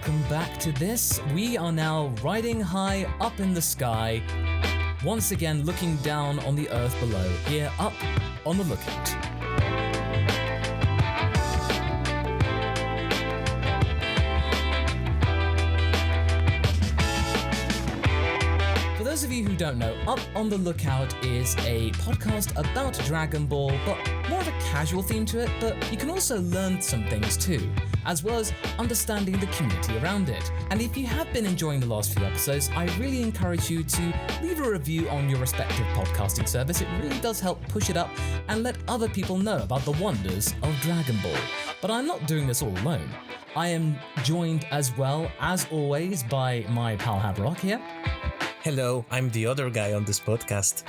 welcome back to this. We are now riding high up in the sky, once again looking down on the earth below, here up on the lookout. For those of you who don't know, Up on the Lookout is a podcast about Dragon Ball, but more of a casual theme to it, but you can also learn some things too, as well as understanding the community around it. And if you have been enjoying the last few episodes, I really encourage you to leave a review on your respective podcasting service. It really does help push it up and let other people know about the wonders of Dragon Ball. But I'm not doing this all alone. I am joined as well, as always, by my pal Haverok here. Hello, I'm the other guy on this podcast.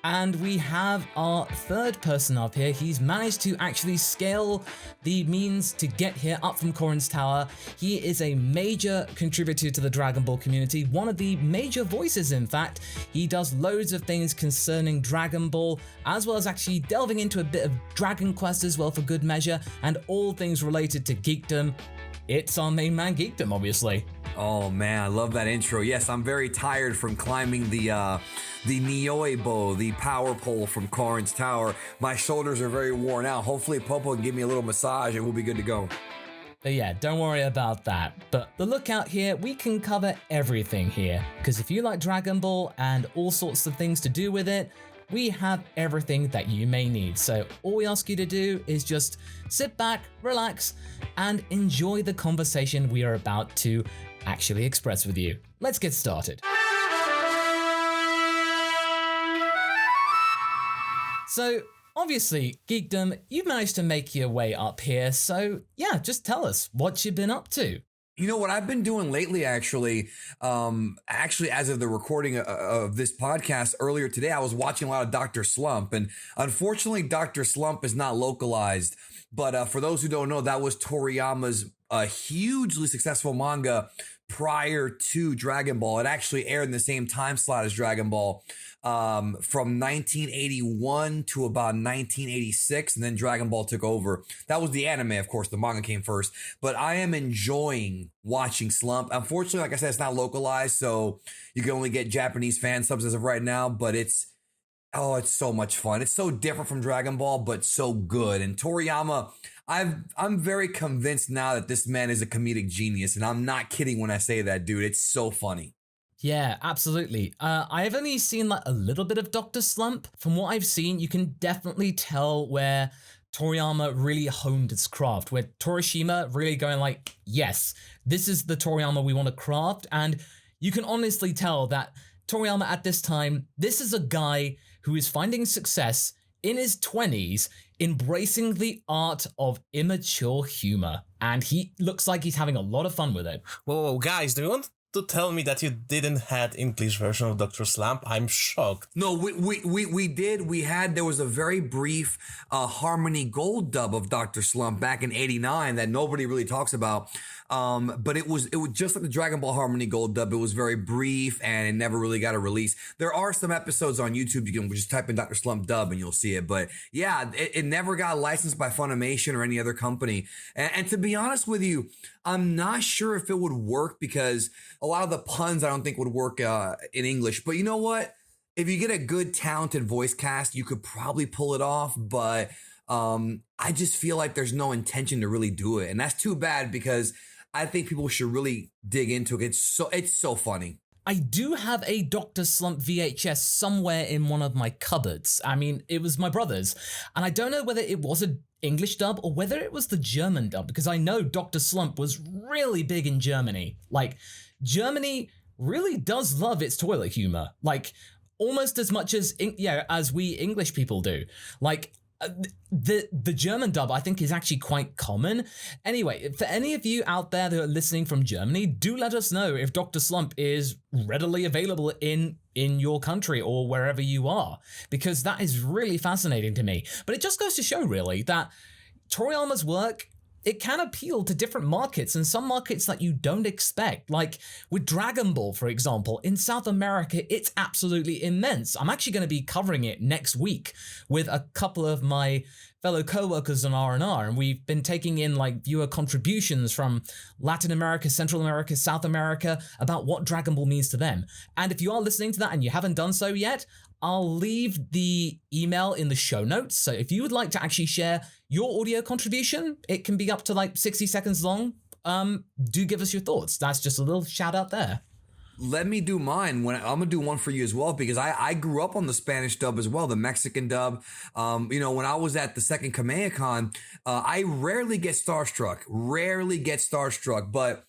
And we have our third person up here. He's managed to actually scale the means to get here up from Korin's Tower. He is a major contributor to the Dragon Ball community, one of the major voices, in fact. He does loads of things concerning Dragon Ball, as well as actually delving into a bit of Dragon Quest as well for good measure, and all things related to geekdom. It's our main man, Geekdom, obviously. Oh man, I love that intro. Yes, I'm very tired from climbing the Nioibo, the power pole from Korin's Tower. My shoulders are very worn out. Hopefully Popo can give me a little massage and we'll be good to go. But yeah, don't worry about that. But the lookout here, we can cover everything here. Because if you like Dragon Ball and all sorts of things to do with it, we have everything that you may need. So all we ask you to do is just sit back, relax, and enjoy the conversation we are about to actually express with you. Let's get started. So obviously, Geekdom, you've managed to make your way up here. So yeah, just tell us what you've been up to. You know what I've been doing lately, actually, as of the recording of this podcast earlier today, I was watching a lot of Dr. Slump, and unfortunately, Dr. Slump is not localized. But for those who don't know, that was Toriyama's hugely successful manga prior to Dragon Ball. It actually aired in the same time slot as Dragon Ball from 1981 to about 1986, and then Dragon Ball took over. That was the anime, of course. The manga came first. But I am enjoying watching Slump. Unfortunately, like I said, it's not localized, so you can only get Japanese fan subs as of right now, but it's so much fun. It's so different from Dragon Ball, but so good. And Toriyama, I'm very convinced now that this man is a comedic genius, and I'm not kidding when I say that, dude. It's so funny. Yeah, absolutely. I've only seen like a little bit of Dr. Slump. From what I've seen, you can definitely tell where Toriyama really honed his craft, where Torishima really going like, yes, this is the Toriyama we want to craft. And you can honestly tell that Toriyama at this time, this is a guy who is finding success in his 20s, embracing the art of immature humor. And he looks like he's having a lot of fun with it. Whoa, guys, do you want to tell me that you didn't had English version of Dr. Slump? I'm shocked. No, we did. There was a very brief Harmony Gold dub of Dr. Slump back in '89 that nobody really talks about. But it was just like the Dragon Ball Harmony Gold dub. It was very brief and it never really got a release. There are some episodes on YouTube. You can just type in Dr. Slump dub and you'll see it. But yeah, it never got licensed by Funimation or any other company. And to be honest with you, I'm not sure if it would work because a lot of the puns I don't think would work in English. But you know what? If you get a good, talented voice cast, you could probably pull it off. But I just feel like there's no intention to really do it. And that's too bad because I think people should really dig into it. It's so funny. I do have a Dr. Slump VHS somewhere in one of my cupboards. I mean, it was my brother's. And I don't know whether it was an English dub or whether it was the German dub, because I know Dr. Slump was really big in Germany. Like, Germany really does love its toilet humor. Like, almost as much as we English people do. Like, the German dub, I think, is actually quite common. Anyway, for any of you out there that are listening from Germany, do let us know if Dr. Slump is readily available in your country or wherever you are, because that is really fascinating to me. But it just goes to show, really, that Toriyama's work, it can appeal to different markets and some markets that you don't expect. Like with Dragon Ball, for example, in South America, it's absolutely immense. I'm actually going to be covering it next week with a couple of my fellow co-workers on R&R, and we've been taking in like viewer contributions from Latin America, Central America, South America about what Dragon Ball means to them. And if you are listening to that and you haven't done so yet, I'll leave the email in the show notes. So if you would like to actually share your audio contribution, it can be up to like 60 seconds long. Do give us your thoughts. That's just a little shout out there. Let me do mine. I'm gonna do one for you as well, because I grew up on the Spanish dub as well, the Mexican dub. When I was at the second Kamehacon, I rarely get starstruck, but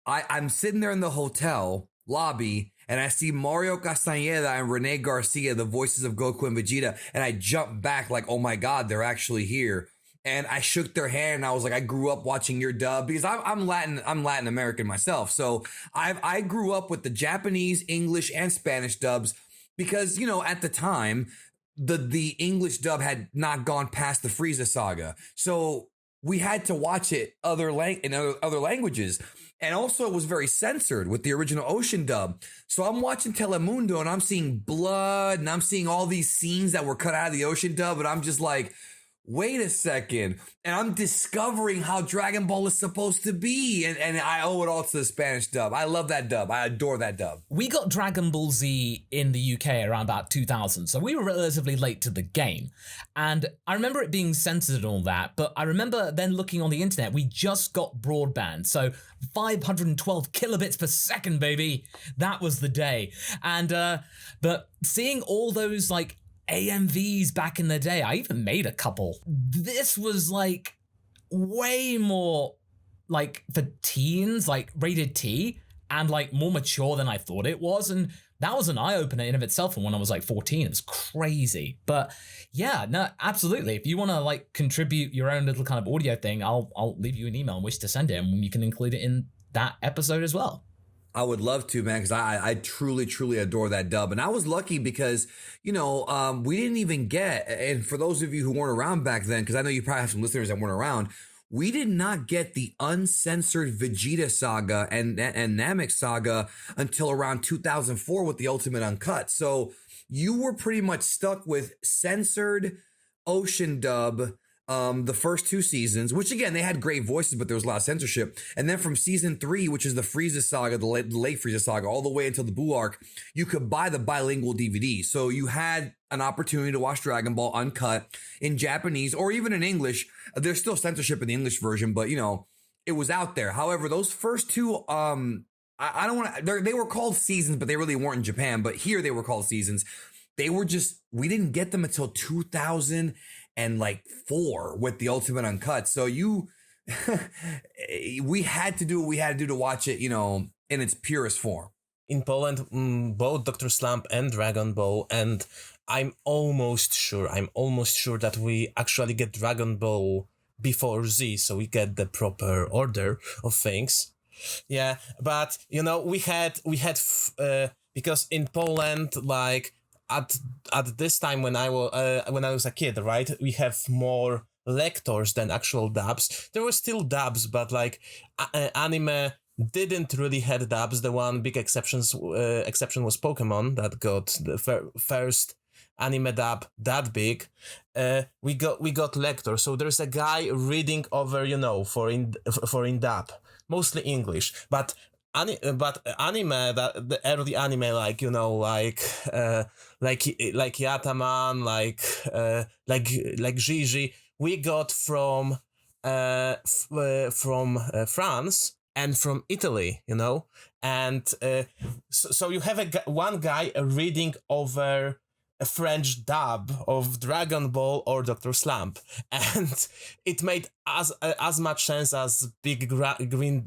I'm sitting there in the hotel lobby and I see Mario Castañeda and Rene Garcia, the voices of Goku and Vegeta, and I jump back like, oh my God, they're actually here. And I shook their hand and I was like, I grew up watching your dub, because I'm Latin American myself. So I grew up with the Japanese, English, and Spanish dubs, because, at the time, the English dub had not gone past the Frieza saga. So we had to watch it in other languages. And also it was very censored with the original Ocean dub. So I'm watching Telemundo and I'm seeing blood and I'm seeing all these scenes that were cut out of the Ocean dub. And I'm just like, wait a second. And I'm discovering how Dragon Ball is supposed to be. And I owe it all to the Spanish dub. I love that dub. I adore that dub. We got Dragon Ball Z in the UK around about 2000, so we were relatively late to the game. And I remember it being censored and all that, but I remember then looking on the internet, we just got broadband. So 512 kilobits per second, baby. That was the day. And, but seeing all those like AMVs back in the day, I even made a couple. This was like way more like for teens, like rated T, and like more mature than I thought it was. And that was an eye-opener in of itself. And when I was like 14, it was crazy. But yeah, no, absolutely. If you want to like contribute your own little kind of audio thing, I'll leave you an email and wish to send it, and you can include it in that episode as well. I would love to, man, because I truly, truly adore that dub. And I was lucky because, we didn't even get, and for those of you who weren't around back then, because I know you probably have some listeners that weren't around, we did not get the uncensored Vegeta saga and Namek saga until around 2004 with the Ultimate Uncut. So you were pretty much stuck with censored Ocean dub, the first two seasons, which again, they had great voices, but there was a lot of censorship. And then from season 3, which is the Frieza saga, the late Frieza saga, all the way until the Buu arc, you could buy the bilingual DVD. So you had an opportunity to watch Dragon Ball uncut in Japanese or even in English. There's still censorship in the English version, but it was out there. However, those first two, I don't want to, they were called seasons, but they really weren't in Japan. But here they were called seasons. They were just, we didn't get them until 2004 with the Ultimate Uncut. So we had to do what we had to do to watch it, in its purest form. In Poland, both Dr. Slump and Dragon Ball, and I'm almost sure that we actually get Dragon Ball before Z, so we get the proper order of things. Yeah, but we had because in Poland, like at this time when I was a kid, right, we have more lectors than actual dubs. There were still dubs, but like anime didn't really had dubs. The one big exception was Pokemon, that got the first anime dub that big. We got lectors, so there's a guy reading over for in dub, mostly English, but anime, that the early anime, like like Yataman, like Gigi, we got from France and from Italy, and so you have one guy reading over a French dub of Dragon Ball or Dr. Slump, and it made as much sense as Big Green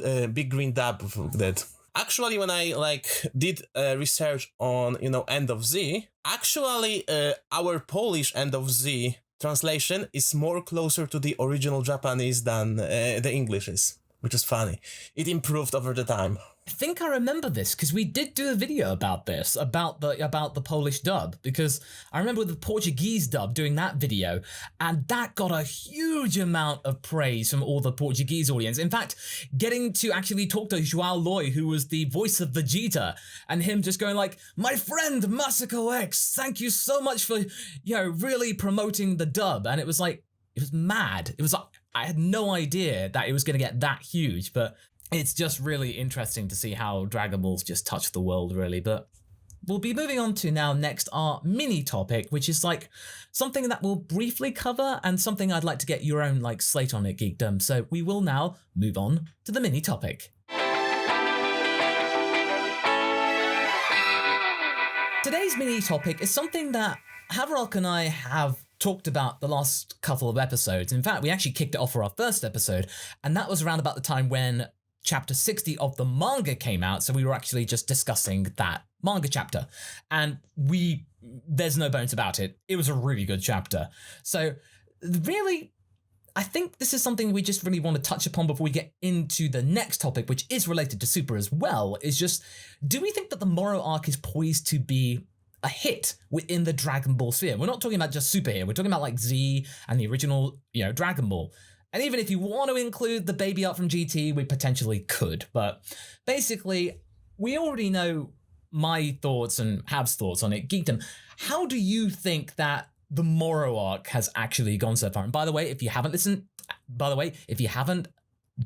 Dub did. Actually, when I did research on End of Z, actually our Polish End of Z translation is more closer to the original Japanese than the English is, which is funny. It improved over the time. I think I remember this because we did do a video about this, about the Polish dub, because I remember the Portuguese dub doing that video, and that got a huge amount of praise from all the Portuguese audience. In fact, getting to actually talk to João Loy, who was the voice of Vegeta, and him just going like, "My friend MasakoX, thank you so much for really promoting the dub." And it was like, mad. It was like, I had no idea that it was going to get that huge, but it's just really interesting to see how Dragon Ball's just touched the world, really. But we'll be moving on to now next our mini topic, which is like something that we'll briefly cover and something I'd like to get your own like slate on it, Geekdom. So we will now move on to the mini topic. Today's mini topic is something that Haverok and I have talked about the last couple of episodes. In fact, we actually kicked it off for our first episode, and that was around about the time when chapter 60 of the manga came out, so we were actually just discussing that manga chapter. And there's no bones about it. It was a really good chapter. So really, I think this is something we just really want to touch upon before we get into the next topic, which is related to Super as well, is just, do we think that the Moro arc is poised to be a hit within the Dragon Ball sphere? We're not talking about just Super here. We're talking about like Z and the original, Dragon Ball. And even if you want to include the baby art from GT, we potentially could. But basically, we already know my thoughts and Hab's thoughts on it. Geekdom, how do you think that the Moro arc has actually gone so far? And by the way, if you haven't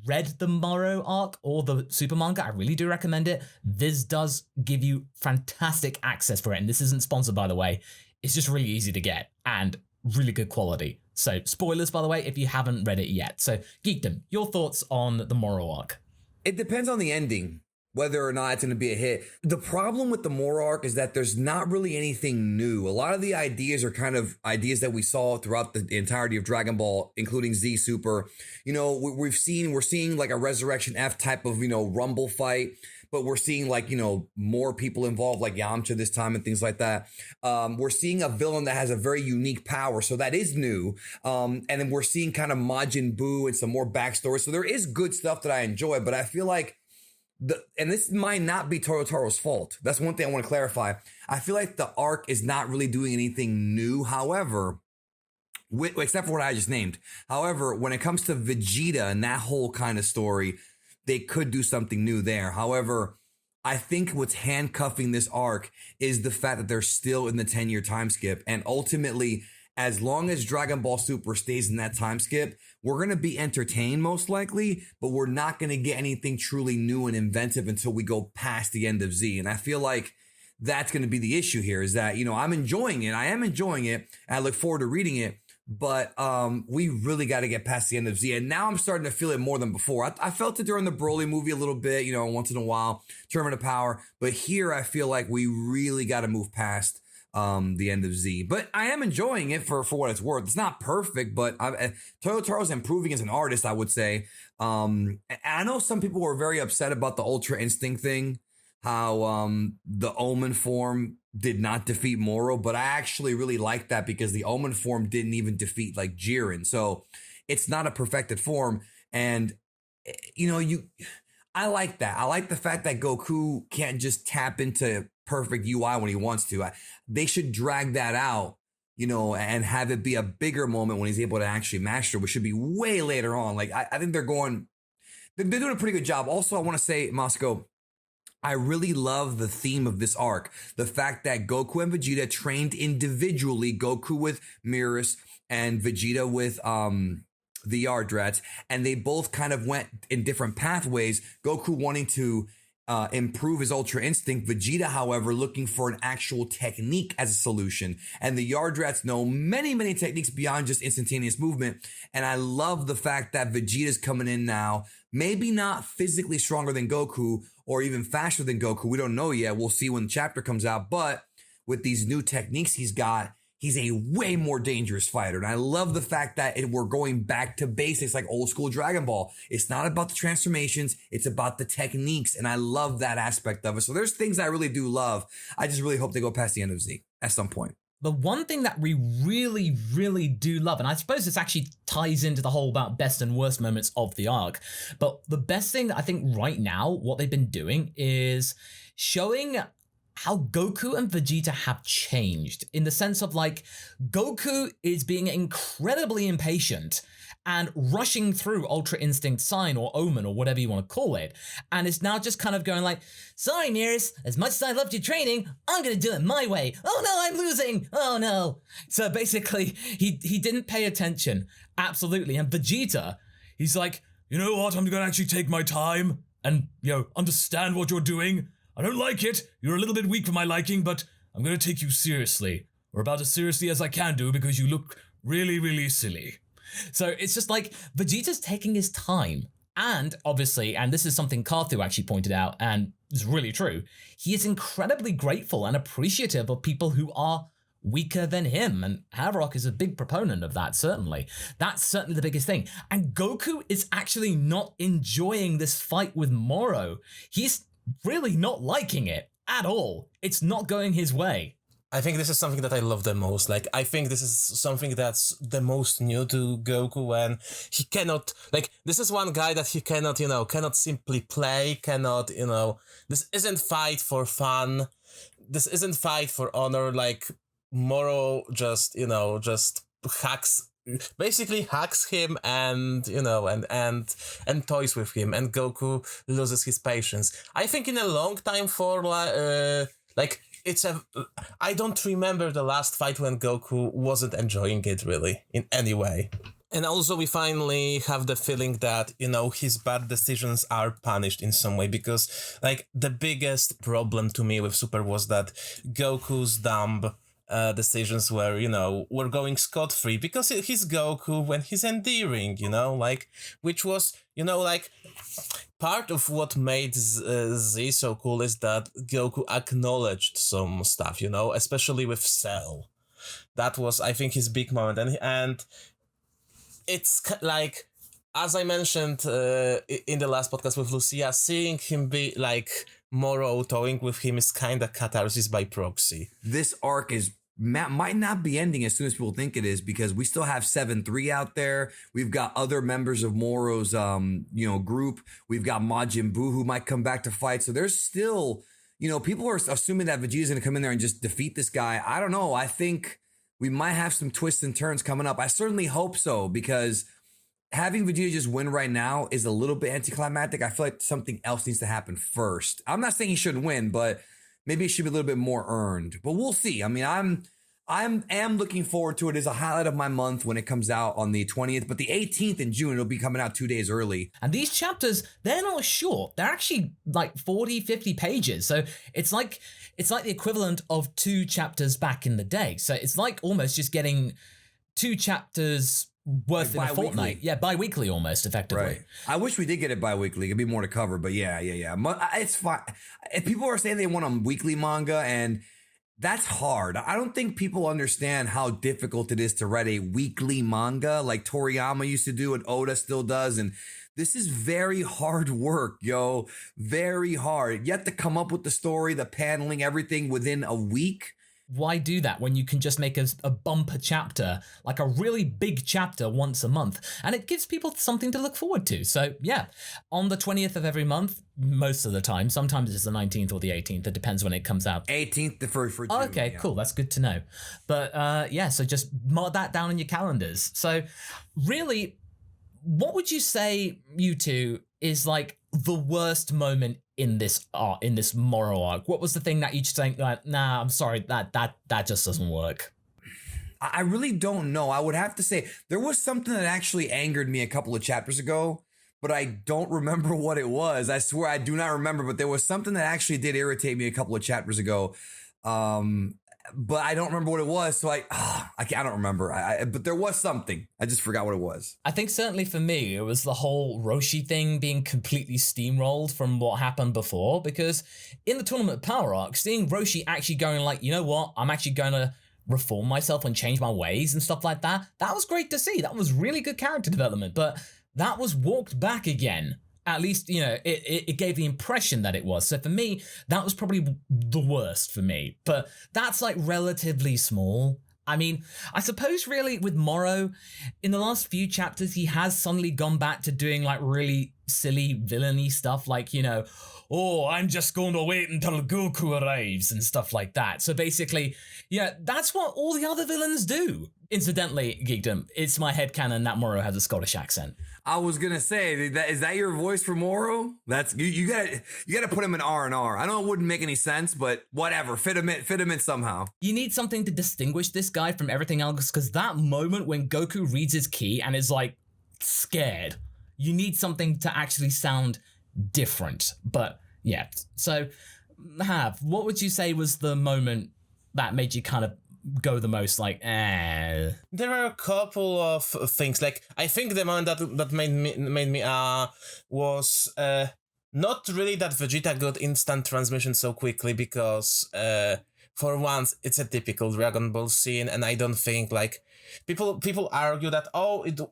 read the Moro arc or the Super manga, I really do recommend it. This does give you fantastic access for it. And this isn't sponsored, by the way. It's just really easy to get and really good quality. So spoilers, by the way, if you haven't read it yet. So Geekdom, your thoughts on the Moro arc? It depends on the ending, whether or not it's going to be a hit. The problem with the Moro arc is that there's not really anything new. A lot of the ideas are kind of ideas that we saw throughout the entirety of Dragon Ball, including Z Super. We're seeing like a Resurrection F type of, Rumble fight, but we're seeing like, more people involved, like Yamcha this time and things like that. We're seeing a villain that has a very unique power, so that is new. And then we're seeing kind of Majin Buu and some more backstory. So there is good stuff that I enjoy, but I feel like and this might not be Toyotaro's fault. That's one thing I want to clarify. I feel like the arc is not really doing anything new. However, except for what I just named. However, when it comes to Vegeta and that whole kind of story, they could do something new there. However, I think what's handcuffing this arc is the fact that they're still in the 10-year time skip. And ultimately, as long as Dragon Ball Super stays in that time skip, we're going to be entertained most likely, but we're not going to get anything truly new and inventive until we go past the end of Z. And I feel like that's going to be the issue here, is that, I'm enjoying it. I am enjoying it. And I look forward to reading it. But we really got to get past the end of Z. And now I'm starting to feel it more than before. I felt it during the Broly movie a little bit, once in a while, Tournament of Power. But here I feel like we really got to move past the end of Z. But I am enjoying it for what it's worth. It's not perfect, but Toyotaro's improving as an artist, I would say. And I know some people were very upset about the Ultra Instinct thing, how the Omen form did not defeat Moro, but I actually really like that because the Omen form didn't even defeat like Jiren. So it's not a perfected form. And, I like that. I like the fact that Goku can't just tap into perfect UI when he wants to. They should drag that out, and have it be a bigger moment when he's able to actually master, which should be way later on. Like, I think they're doing a pretty good job. Also, I want to say, Moscow, I really love the theme of this arc. The fact that Goku and Vegeta trained individually, Goku with Mirrors and Vegeta with the Yardrats, and they both kind of went in different pathways. Goku wanting to improve his Ultra Instinct. Vegeta, however, looking for an actual technique as a solution. And the Yardrats know many, many techniques beyond just instantaneous movement. And I love the fact that Vegeta's coming in now, maybe not physically stronger than Goku or even faster than Goku. We don't know yet. We'll see when the chapter comes out. But with these new techniques he's got, he's a way more dangerous fighter. And I love the fact that we're going back to basics like old school Dragon Ball. It's not about the transformations. It's about the techniques. And I love that aspect of it. So there's things I really do love. I just really hope they go past the end of Z at some point. The one thing that we really, really do love, and I suppose this actually ties into the whole about best and worst moments of the arc, but the best thing that I think right now, what they've been doing is showing how Goku and Vegeta have changed in the sense of like Goku is being incredibly impatient and rushing through Ultra Instinct Sign or Omen or whatever you want to call it. And it's now just kind of going like, sorry, Nearest, as much as I loved your training, I'm going to do it my way. Oh no, I'm losing. Oh no. So basically, he didn't pay attention. Absolutely. And Vegeta, he's like, you know what? I'm going to actually take my time and, understand what you're doing. I don't like it. You're a little bit weak for my liking, but I'm going to take you seriously. Or about as seriously as I can do because you look really, really silly. So it's just like Vegeta's taking his time. And obviously, and this is something Karthu actually pointed out, and it's really true, he is incredibly grateful and appreciative of people who are weaker than him. And Haverok is a big proponent of that, certainly. That's certainly the biggest thing. And Goku is actually not enjoying this fight with Moro. He's really not liking it at all. It's not going his way. I think this is something that I love the most. Like, I think this is something that's the most new to Goku, when he cannot, like, this is one guy that he cannot, cannot simply play, cannot, this isn't fight for fun. This isn't fight for honor. Like, Moro just basically hacks him and toys with him, and Goku loses his patience. I think in a long time for I don't remember the last fight when Goku wasn't enjoying it really in any way. And also we finally have the feeling that, his bad decisions are punished in some way, because like the biggest problem to me with Super was that Goku's dumb decisions were going scot-free, because he's Goku when he's endearing, which was, part of what made Z so cool is that Goku acknowledged some stuff, especially with Cell. That was, I think, his big moment. And it's like, as I mentioned in the last podcast with Lucia, seeing him be like Moro toying with him is kind of catharsis by proxy. This arc might not be ending as soon as people think it is, because we still have 7-3 out there. We've got other members of Moro's group. We've got Majin Buu who might come back to fight. So there's still, people are assuming that Vegeta's going to come in there and just defeat this guy. I don't know. I think we might have some twists and turns coming up. I certainly hope so, because having Vegeta just win right now is a little bit anticlimactic. I feel like something else needs to happen first. I'm not saying he shouldn't win, but maybe it should be a little bit more earned. But we'll see. I mean, I am looking forward to it. It's a highlight of my month when it comes out on the 20th, but the 18th in June, it'll be coming out 2 days early. And these chapters, they're not short. They're actually like 40, 50 pages. So it's like the equivalent of 2 chapters back in the day. So it's like almost just getting 2 chapters worth in a fortnight. Yeah, bi-weekly almost, effectively. Right. I wish we did get it bi-weekly. It'd be more to cover, but yeah. It's fine. If people are saying they want a weekly manga, and that's hard. I don't think people understand how difficult it is to write a weekly manga like Toriyama used to do and Oda still does. And this is very hard work, yo. Very hard. You have to come up with the story, the paneling, everything within a week. Why do that when you can just make a bumper chapter, like a really big chapter once a month, and it gives people something to look forward to? So yeah, on the 20th of every month, most of the time, sometimes it's the 19th or the 18th, it depends when it comes out. 18th for June. Oh, okay, yeah. Cool, that's good to know. But so just mark that down in your calendars. So really, what would you say, you two, is like the worst moment in this Moro arc? What was the thing that you just think, like, nah, I'm sorry, that just doesn't work? I really don't know. I would have to say there was something that actually angered me a couple of chapters ago, but I don't remember what it was. I swear I do not remember, but there was something that actually did irritate me a couple of chapters ago. But I don't remember what it was, so I don't remember. But there was something. I just forgot what it was. I think certainly for me, it was the whole Roshi thing being completely steamrolled from what happened before, because in the Tournament Power Arc, seeing Roshi actually going like, you know what, I'm actually going to reform myself and change my ways and stuff like that, that was great to see. That was really good character development, but that was walked back again. At least, it gave the impression that it was. So for me, that was probably the worst for me. But that's like relatively small. I mean, I suppose really with Moro, in the last few chapters, he has suddenly gone back to doing like really silly villainy stuff like, oh, I'm just going to wait until Goku arrives and stuff like that. So basically, yeah, that's what all the other villains do. Incidentally, Geekdom, it's my headcanon that Moro has a Scottish accent. I was gonna say, is that your voice for Moro? That's you gotta put him in R&R. I know it wouldn't make any sense, but whatever, fit him in somehow. You need something to distinguish this guy from everything else, because that moment when Goku reads his ki and is like scared, you need something to actually sound different. But yeah, so what would you say was the moment that made you kind of go the most like, eh? There are a couple of things. Like, I think the moment that made me was not really that Vegeta got instant transmission so quickly, because for once it's a typical Dragon Ball scene, and I don't think like people argue that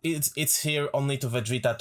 it's here only to Vegeta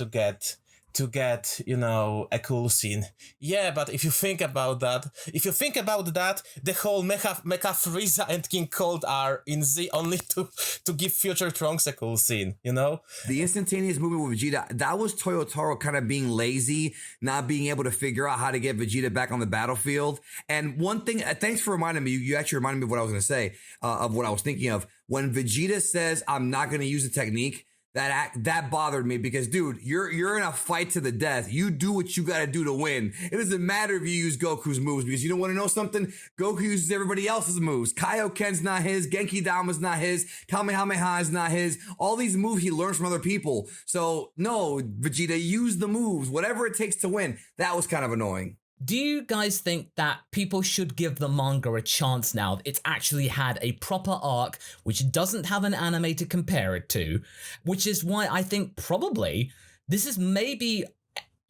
to get, you know, a cool scene. Yeah, but if you think about that, the whole Mecha Frieza and King Cold are in Z only to give Future Trunks a cool scene, you know? The instantaneous movement with Vegeta, that was Toyotaro kind of being lazy, not being able to figure out how to get Vegeta back on the battlefield. And one thing, thanks for reminding me, you actually reminded me of what I was going to say, of what I was thinking of. When Vegeta says, I'm not going to use the technique, that bothered me, because dude, you're in a fight to the death. You do what you gotta do to win. It doesn't matter if you use Goku's moves, because you don't want to know something? Goku uses everybody else's moves. Kaioken's not his, Genki Dama's not his, Kamehameha is not his. All these moves he learns from other people. So no, Vegeta, use the moves, whatever it takes to win. That was kind of annoying. Do you guys think that people should give the manga a chance now? It's actually had a proper arc, which doesn't have an anime to compare it to, which is why I think probably this is maybe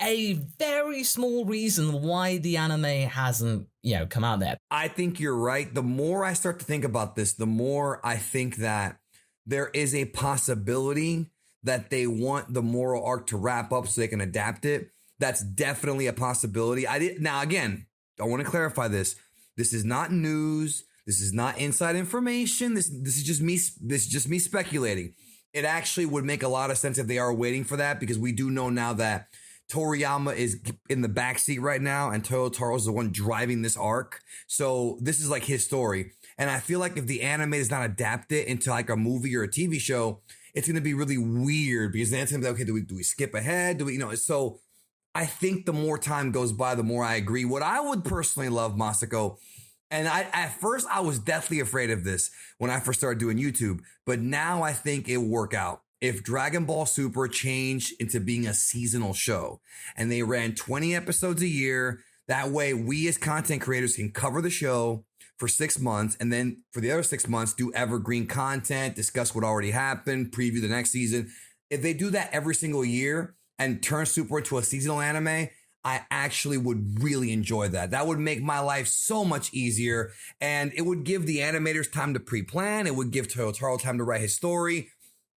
a very small reason why the anime hasn't, come out there. I think you're right. The more I start to think about this, the more I think that there is a possibility that they want the Moro arc to wrap up so they can adapt it. That's definitely a possibility. Now, again, I want to clarify this. This is not news. This is not inside information. This is just me. This is just me speculating. It actually would make a lot of sense if they are waiting for that, because we do know now that Toriyama is in the backseat right now, and Toyotaro is the one driving this arc. So this is like his story. And I feel like if the anime does not adapt it into like a movie or a TV show, it's going to be really weird, because then it's going to be, okay, do we skip ahead? So I think the more time goes by, the more I agree. What I would personally love, Masako, and at first I was deathly afraid of this when I first started doing YouTube, but now I think it will work out. If Dragon Ball Super changed into being a seasonal show and they ran 20 episodes a year, that way we as content creators can cover the show for 6 months, and then for the other 6 months, do evergreen content, discuss what already happened, preview the next season. If they do that every single year and turn Super into a seasonal anime, I actually would really enjoy that. That would make my life so much easier, and it would give the animators time to pre-plan. It would give Toyotaro time to write his story.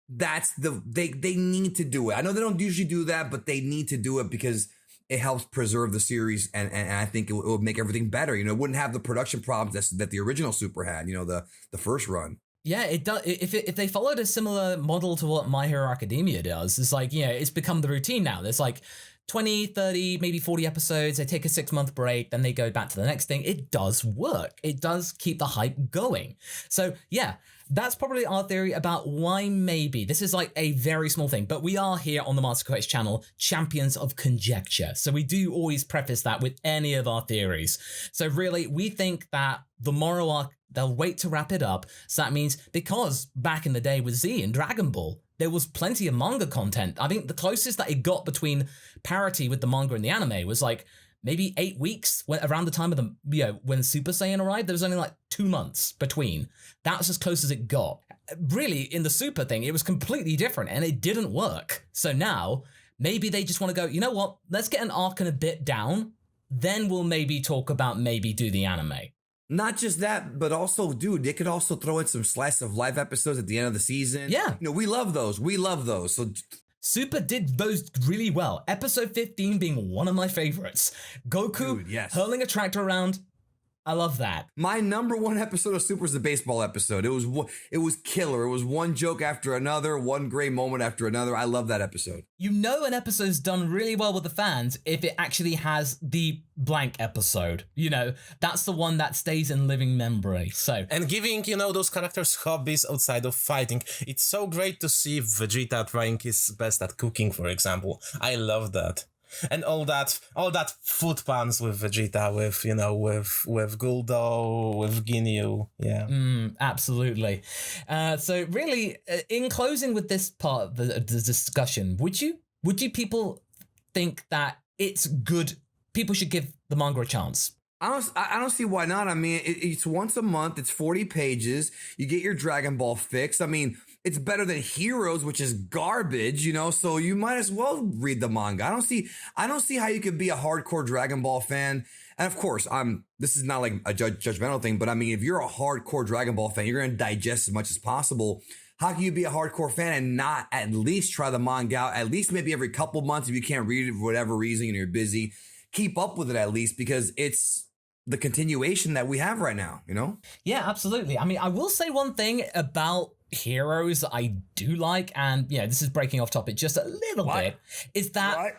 They need to do it. I know they don't usually do that, but they need to do it because it helps preserve the series, and I think it would make everything better. It wouldn't have the production problems that the original Super had, the first run. Yeah, it does. If they followed a similar model to what My Hero Academia does, it's like, it's become the routine now. There's like 20, 30, maybe 40 episodes. They take a 6-month break, then they go back to the next thing. It does work. It does keep the hype going. So yeah, that's probably our theory about why maybe this is like a very small thing, but we are here on the MasakoX channel, champions of conjecture. So we do always preface that with any of our theories. So really, we think that the Moro arc, they'll wait to wrap it up. So that means, because back in the day with Z and Dragon Ball, there was plenty of manga content. I think the closest that it got between parity with the manga and the anime was like maybe 8 weeks, around the time of the, when Super Saiyan arrived. There was only like 2 months between. That was as close as it got. Really, in the Super thing, it was completely different, and it didn't work. So now, maybe they just want to go, you know what, let's get an arc and a bit down, then we'll maybe talk about maybe do the anime. Not just that, but also, dude, they could also throw in some slice of life episodes at the end of the season. Yeah. We love those. We love those. So Super did those really well. Episode 15 being one of my favorites. Goku Dude, yes. hurling a tractor around. I love that. My number one episode of Super is the baseball episode. It was killer. It was one joke after another, one great moment after another. I love that episode. You know an episode's done really well with the fans if it actually has the blank episode. You know, that's the one that stays in living memory. So, and giving, those characters hobbies outside of fighting. It's so great to see Vegeta trying his best at cooking, for example. I love that. And all that food puns with Vegeta, with Guldo, with Ginyu, yeah. Absolutely. So really, in closing with this part of the discussion, would you people think that it's good? People should give the manga a chance. I don't see why not. I mean, it's once a month. It's 40 pages. You get your Dragon Ball fix. I mean, it's better than Heroes, which is garbage, so you might as well read the manga. I don't see how you could be a hardcore Dragon Ball fan. And of course, this is not like a judgmental thing, but I mean, if you're a hardcore Dragon Ball fan, you're going to digest as much as possible. How can you be a hardcore fan and not at least try the manga out, at least maybe every couple months if you can't read it for whatever reason and you're busy? Keep up with it at least, because it's the continuation that we have right now, Yeah, absolutely. I mean, I will say one thing about Heroes that I do like, and this is breaking off topic just a little bit, is that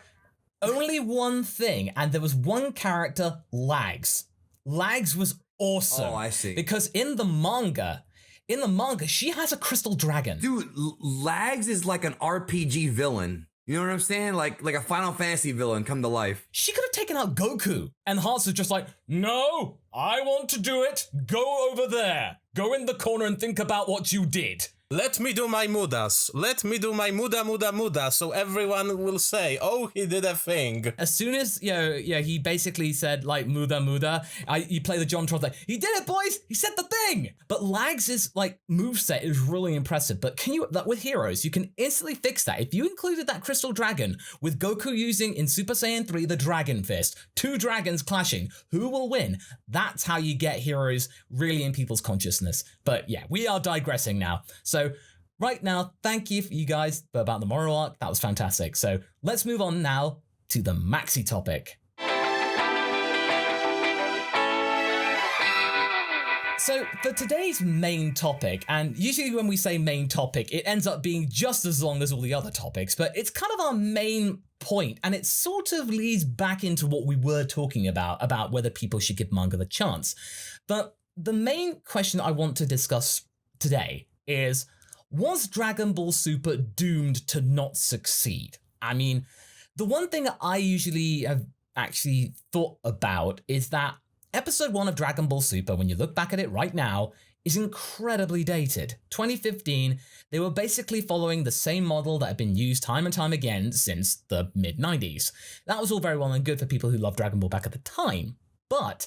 only one thing, and there was one character, Lags. Lags was awesome. Oh, I see. Because in the manga, she has a crystal dragon. Dude, Lags is like an RPG villain. You know what I'm saying? Like a Final Fantasy villain come to life. She could have taken out Goku, and Hearts is just like, no, I want to do it. Go over there. Go in the corner and think about what you did. Let me do my mudas. Let me do my muda, so everyone will say, oh, he did a thing. As soon as, he basically said, like, muda, you play the John Tron thing. He did it, boys! He said the thing! But Lags' moveset is really impressive. But with Heroes, you can instantly fix that. If you included that Crystal Dragon with Goku using in Super Saiyan 3 the Dragon Fist, two dragons clashing, who will win? That's how you get Heroes really in people's consciousness. But yeah, we are digressing now. So right now, thank you for you guys about the Moro Arc. That was fantastic. So let's move on now to the maxi topic. So for today's main topic, and usually when we say main topic, it ends up being just as long as all the other topics, but it's kind of our main point, and it sort of leads back into what we were talking about whether people should give manga the chance. But the main question I want to discuss today is, was Dragon Ball Super doomed to not succeed? I mean, the one thing that I usually have actually thought about is that Episode 1 of Dragon Ball Super, when you look back at it right now, is incredibly dated. 2015, they were basically following the same model that had been used time and time again since the mid-90s. That was all very well and good for people who loved Dragon Ball back at the time, but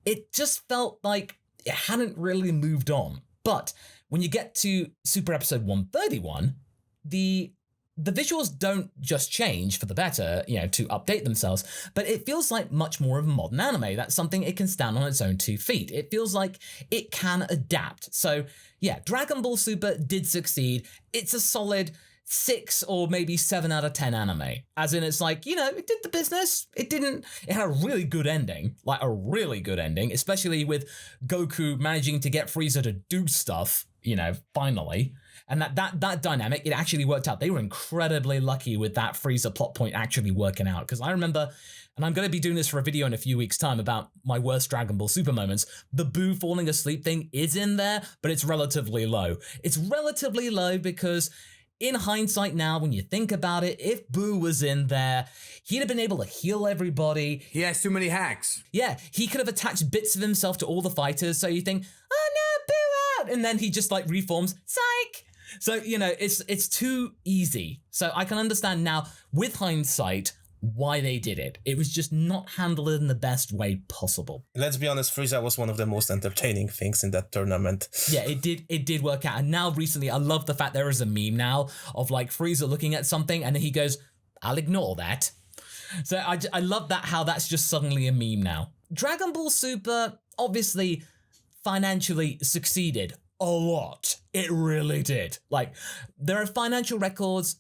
it just felt like it hadn't really moved on. But when you get to Super Episode 131, the visuals don't just change for the better, to update themselves, but it feels like much more of a modern anime. That's something it can stand on its own 2 feet. It feels like it can adapt. So yeah, Dragon Ball Super did succeed. It's a solid 6 or maybe 7 out of 10 anime. As in, it's like, it did the business. It had a really good ending, especially with Goku managing to get Frieza to do stuff, finally. And that dynamic, it actually worked out. They were incredibly lucky with that Frieza plot point actually working out. Because I remember, and I'm going to be doing this for a video in a few weeks' time about my worst Dragon Ball Super moments, the Boo falling asleep thing is in there, but it's relatively low. It's relatively low because in hindsight now, when you think about it, if Boo was in there, he'd have been able to heal everybody. He has too many hacks. Yeah, he could have attached bits of himself to all the fighters, so you think, oh no, Boo out! And then he just reforms, psych! So, it's too easy. So I can understand now, with hindsight, why they did it. It was just not handled in the best way possible. Let's be honest, Frieza was one of the most entertaining things in that tournament. Yeah, it did work out. And now recently, I love the fact there is a meme now of Frieza looking at something and then he goes, I'll ignore that. So I love that, how that's just suddenly a meme now. Dragon Ball Super obviously financially succeeded a lot. It really did. There are financial records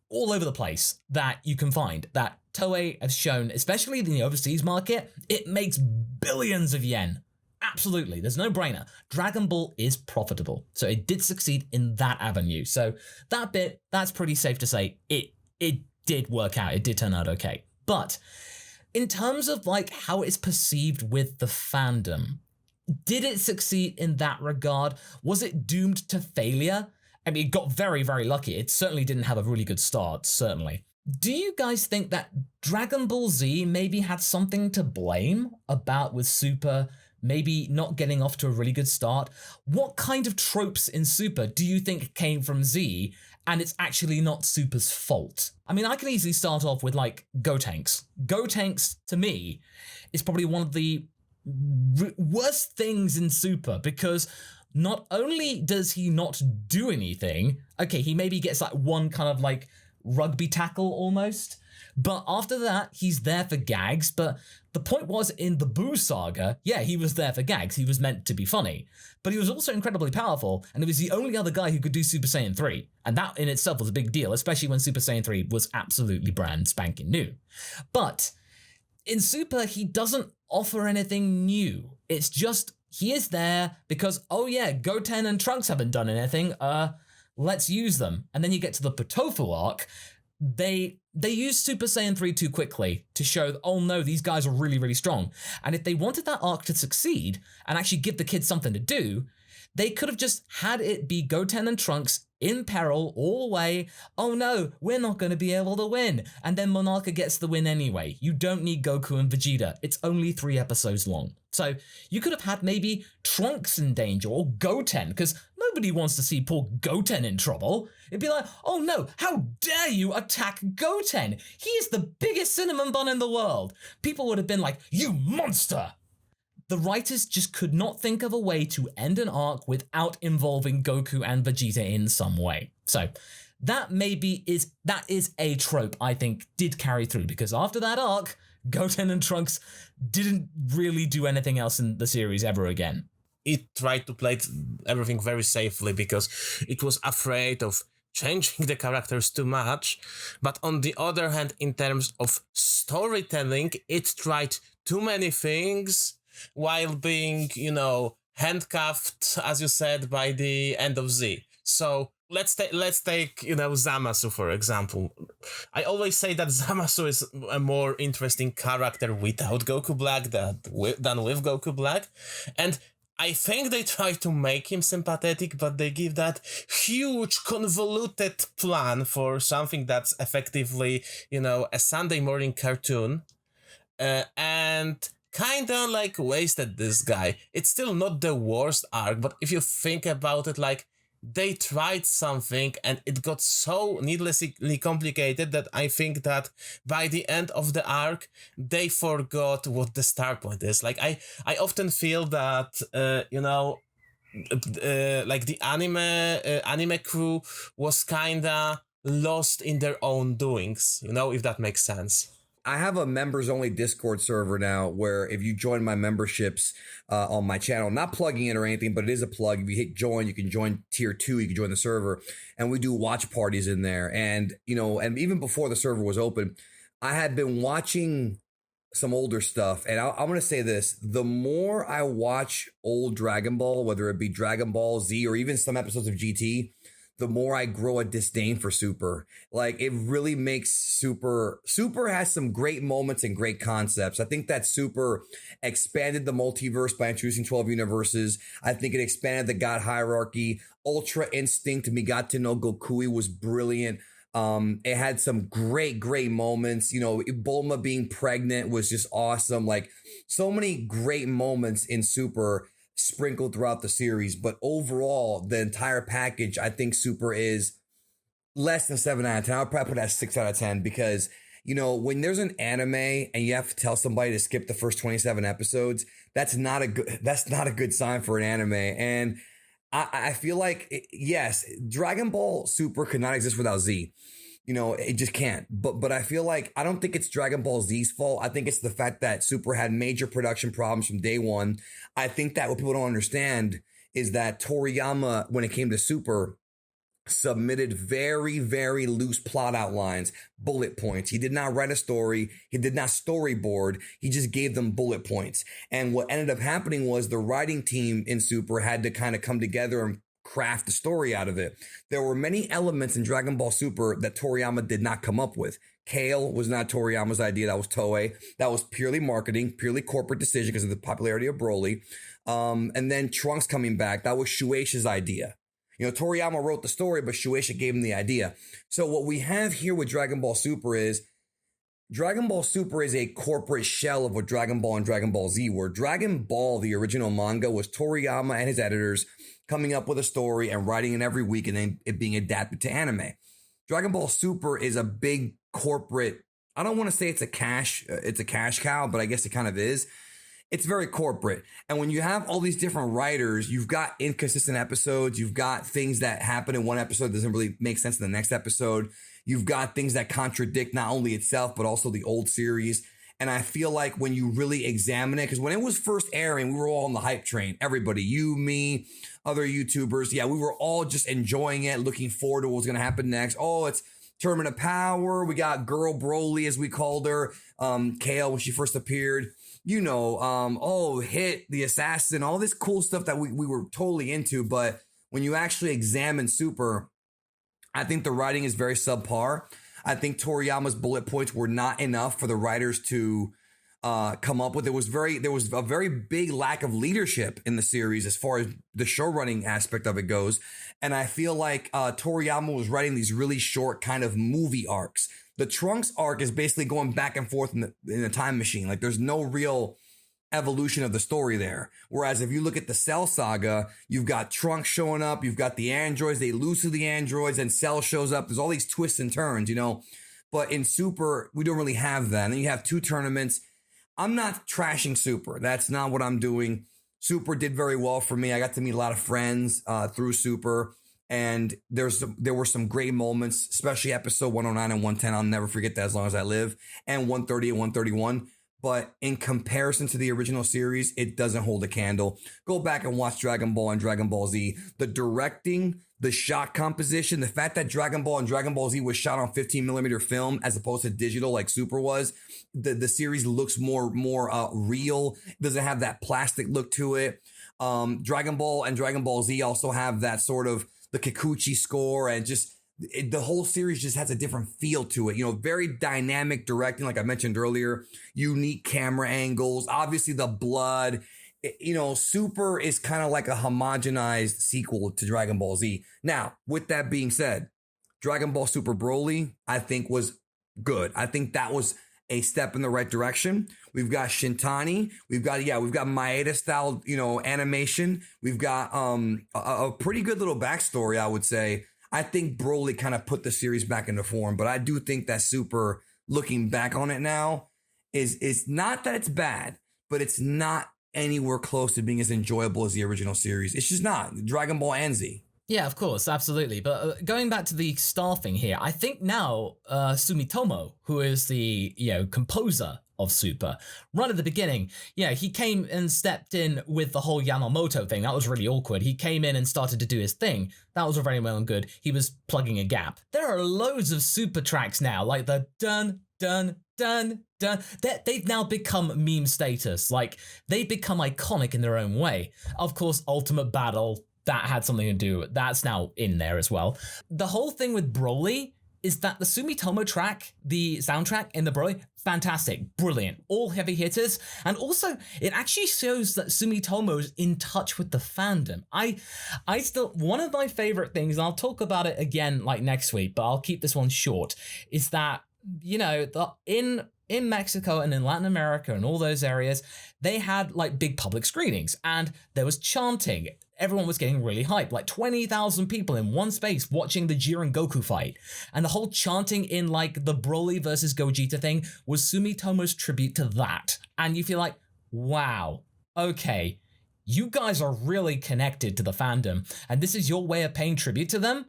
all over the place that you can find that Toei has shown, especially in the overseas market, it makes billions of yen absolutely. There's no brainer. Dragon Ball is profitable. So it did succeed in that avenue. So that bit, that's pretty safe to say it did work out. It did turn out okay. But in terms of like how it's perceived with the fandom, did it succeed in that regard? Was it doomed to failure? I mean, it got very, very lucky. It certainly didn't have a really good start, certainly. Do you guys think that Dragon Ball Z maybe had something to blame about with Super maybe not getting off to a really good start? What kind of tropes in Super do you think came from Z and it's actually not Super's fault? I mean, I can easily start off with like Gotenks. Gotenks, to me, is probably one of the worst things in Super because not only does he not do anything, okay, he maybe gets like one kind of like rugby tackle almost, but after that, he's there for gags. But the point was in the Boo saga, yeah, he was there for gags. He was meant to be funny, but he was also incredibly powerful, and he was the only other guy who could do Super Saiyan 3. And that in itself was a big deal, especially when Super Saiyan 3 was absolutely brand spanking new. But in Super, he doesn't offer anything new. It's just, he is there because, oh yeah, Goten and Trunks haven't done anything, let's use them. And then you get to the Potofu arc, they use Super Saiyan 3 too quickly to show, oh no, these guys are really, really strong. And if they wanted that arc to succeed and actually give the kids something to do, they could have just had it be Goten and Trunks in peril all the way. Oh no, we're not going to be able to win. And then Monarca gets the win anyway. You don't need Goku and Vegeta. It's only 3 episodes long. So you could have had maybe Trunks in danger or Goten, because nobody wants to see poor Goten in trouble. It'd be like, oh no, how dare you attack Goten? He is the biggest cinnamon bun in the world. People would have been like, you monster. The writers just could not think of a way to end an arc without involving Goku and Vegeta in some way. So that is a trope I think did carry through, because after that arc, Goten and Trunks didn't really do anything else in the series ever again. It tried to play everything very safely because it was afraid of changing the characters too much. But on the other hand, in terms of storytelling, it tried too many things while being, handcuffed, as you said, by the end of Z. So let's take Zamasu, for example. I always say that Zamasu is a more interesting character without Goku Black than with Goku Black. And I think they try to make him sympathetic, but they give that huge convoluted plan for something that's effectively, a Sunday morning cartoon. And kind of like wasted this guy. It's still not the worst arc, but if you think about it, like, they tried something and it got so needlessly complicated that I think that by the end of the arc, they forgot what the start point is. Like, I often feel that, like the anime crew was kinda lost in their own doings, if that makes sense. I have a members only Discord server now where if you join my memberships on my channel, not plugging it or anything, but it is a plug. If you hit join, you can join tier 2, you can join the server, and we do watch parties in there. And, and even before the server was open, I had been watching some older stuff. And I'm going to say this, the more I watch old Dragon Ball, whether it be Dragon Ball Z or even some episodes of GT, the more I grow a disdain for Super. Like, it really makes Super has some great moments and great concepts. I think that Super expanded the multiverse by introducing 12 universes. I think it expanded the God hierarchy. Ultra Instinct Migate no Gokui was brilliant. It had some great moments. Bulma being pregnant was just awesome. Like, so many great moments in Super sprinkled throughout the series, but overall, the entire package, I think Super is less than 7 out of 10. I would probably put it at 6 out of 10 because, when there's an anime and you have to tell somebody to skip the first 27 episodes, that's not a good sign for an anime. And I feel like, yes, Dragon Ball Super could not exist without Z. It just can't. But I feel like, I don't think it's Dragon Ball Z's fault. I think it's the fact that Super had major production problems from day one. I think that what people don't understand is that Toriyama, when it came to Super, submitted very, very loose plot outlines, bullet points. He did not write a story. He did not storyboard. He just gave them bullet points. And what ended up happening was the writing team in Super had to kind of come together and craft the story out of it. There were many elements in Dragon Ball Super that Toriyama did not come up with. Kale was not Toriyama's idea. That was Toei. That was purely marketing, purely corporate decision because of the popularity of Broly. And then Trunks coming back, that was Shueisha's idea. You know, Toriyama wrote the story, but Shueisha gave him the idea. So what we have here with Dragon Ball Super is a corporate shell of what Dragon Ball and Dragon Ball Z were. Dragon Ball, the original manga, was Toriyama and his editors coming up with a story and writing it every week and then it being adapted to anime. Dragon Ball Super is a big corporate, I don't want to say it's a cash cow, but I guess it kind of is. It's very corporate. And when you have all these different writers, you've got inconsistent episodes. You've got things that happen in one episode that doesn't really make sense in the next episode. You've got things that contradict not only itself, but also the old series. And I feel like when you really examine it, because when it was first airing, we were all on the hype train. Everybody, you, me, other YouTubers. Yeah, we were all just enjoying it, looking forward to what was going to happen next. Oh, it's Tournament of Power. We got Girl Broly, as we called her. Kale, when she first appeared. You know, Hit, the Assassin, all this cool stuff that we were totally into. But when you actually examine Super, I think the writing is very subpar. I think Toriyama's bullet points were not enough for the writers to come up with. There was a very big lack of leadership in the series as far as the show running aspect of it goes. And I feel like Toriyama was writing these really short kind of movie arcs. The Trunks arc is basically going back and forth in a time machine. Like there's no real evolution of the story there. Whereas if you look at the Cell saga, you've got Trunks showing up, you've got the androids, they lose to the androids, and Cell shows up. There's all these twists and turns, you know. But in Super, we don't really have that. And then you have two tournaments. I'm not trashing Super. That's not what I'm doing. Super did very well for me. I got to meet a lot of friends through Super. And there were some great moments, especially episode 109 and 110. I'll never forget that as long as I live. And 130 and 131. But in comparison to the original series, it doesn't hold a candle. Go back and watch Dragon Ball and Dragon Ball Z. The directing, the shot composition, the fact that Dragon Ball and Dragon Ball Z was shot on 15mm film as opposed to digital like Super was. The series looks more real. It doesn't have that plastic look to it. Dragon Ball and Dragon Ball Z also have that sort of the Kikuchi score, and just the whole series just has a different feel to it. You know, very dynamic directing, like I mentioned earlier, unique camera angles, obviously the blood. You know, Super is kind of like a homogenized sequel to Dragon Ball Z. Now, with that being said, Dragon Ball Super Broly, I think was good. I think that was a step in the right direction. We've got Shintani. We've got Maeda style, you know, animation. We've got a pretty good little backstory, I would say. I think Broly kind of put the series back into form, but I do think that Super, looking back on it now, is not that it's bad, but it's not anywhere close to being as enjoyable as the original series. It's just not. Dragon Ball and Z. Yeah, of course, absolutely. But going back to the staffing here, I think now Sumitomo, who is the composer of Super, right at the beginning, he came and stepped in with the whole Yamamoto thing. That was really awkward. He came in and started to do his thing. That was very well and good. He was plugging a gap. There are loads of Super tracks now, like the dun dun dun dun. They've now become meme status. Like they become iconic in their own way. Of course, Ultimate Battle, that had something to do. That's now in there as well. The whole thing with Broly is that the Sumitomo track, the soundtrack in the Broly, fantastic, brilliant, all heavy hitters. And also, it actually shows that Sumitomo's in touch with the fandom. I still, one of my favorite things, and I'll talk about it again like next week, but I'll keep this one short, is that, in Mexico and in Latin America and all those areas, they had like big public screenings and there was chanting. Everyone was getting really hyped, like 20,000 people in one space watching the Jiren Goku fight. And the whole chanting in like the Broly versus Gogeta thing was Sumitomo's tribute to that. And you feel like, wow, okay, you guys are really connected to the fandom and this is your way of paying tribute to them?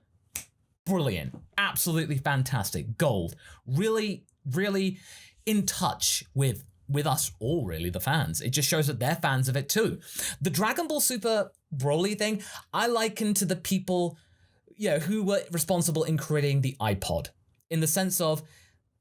Brilliant. Absolutely fantastic. Gold. Really, really in touch with us all, really, the fans. It just shows that they're fans of it too. The Dragon Ball Super Broly thing, I liken to the people, who were responsible in creating the iPod. In the sense of,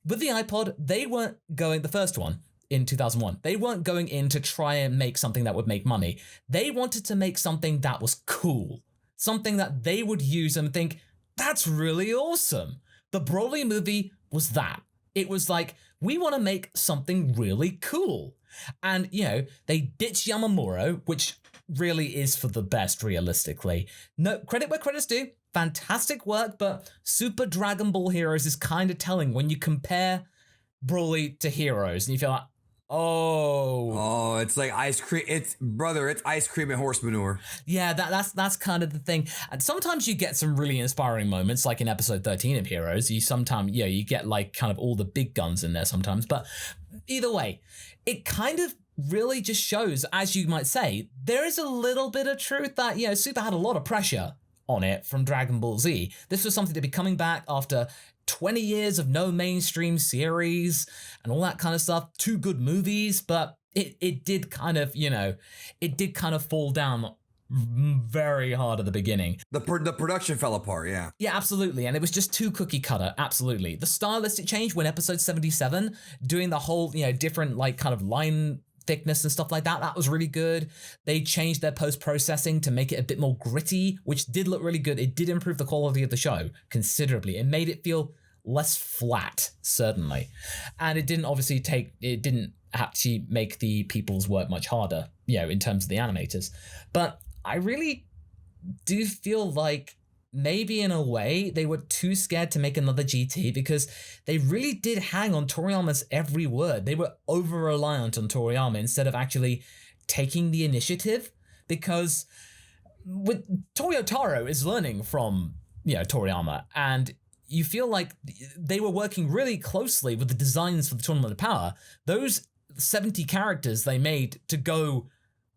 with the iPod, they weren't going, the first one in 2001, they weren't going in to try and make something that would make money. They wanted to make something that was cool. Something that they would use and think, that's really awesome. The Broly movie was that. It was like, we want to make something really cool. And, they ditched Yamamuro, which really is for the best, realistically. No, credit where credit's due. Fantastic work, but Super Dragon Ball Heroes is kind of telling when you compare Broly to Heroes, and you feel like, oh, it's like ice cream. It's ice cream and horse manure. Yeah, that's kind of the thing. And sometimes you get some really inspiring moments, like in episode 13 of Heroes. You sometimes, you get like kind of all the big guns in there sometimes. But either way, it kind of really just shows, as you might say, there is a little bit of truth that, Super had a lot of pressure on it from Dragon Ball Z. This was something to be coming back after 20 years of no mainstream series and all that kind of stuff. 2 good movies, but it did kind of, it did kind of fall down very hard at the beginning. The production fell apart, yeah. Yeah, absolutely. And it was just too cookie cutter, absolutely. The stylistic change when episode 77, doing the whole, different like kind of line thickness and stuff like that, that was really good. They changed their post-processing to make it a bit more gritty, which did look really good. It did improve the quality of the show considerably. It made it feel less flat, certainly. And it didn't actually make the people's work much harder, in terms of the animators. But I really do feel like maybe in a way they were too scared to make another GT because they really did hang on Toriyama's every word. They were over-reliant on Toriyama instead of actually taking the initiative, because with Toyotaro is learning from, Toriyama, and you feel like they were working really closely with the designs for the Tournament of Power. Those 70 characters they made to go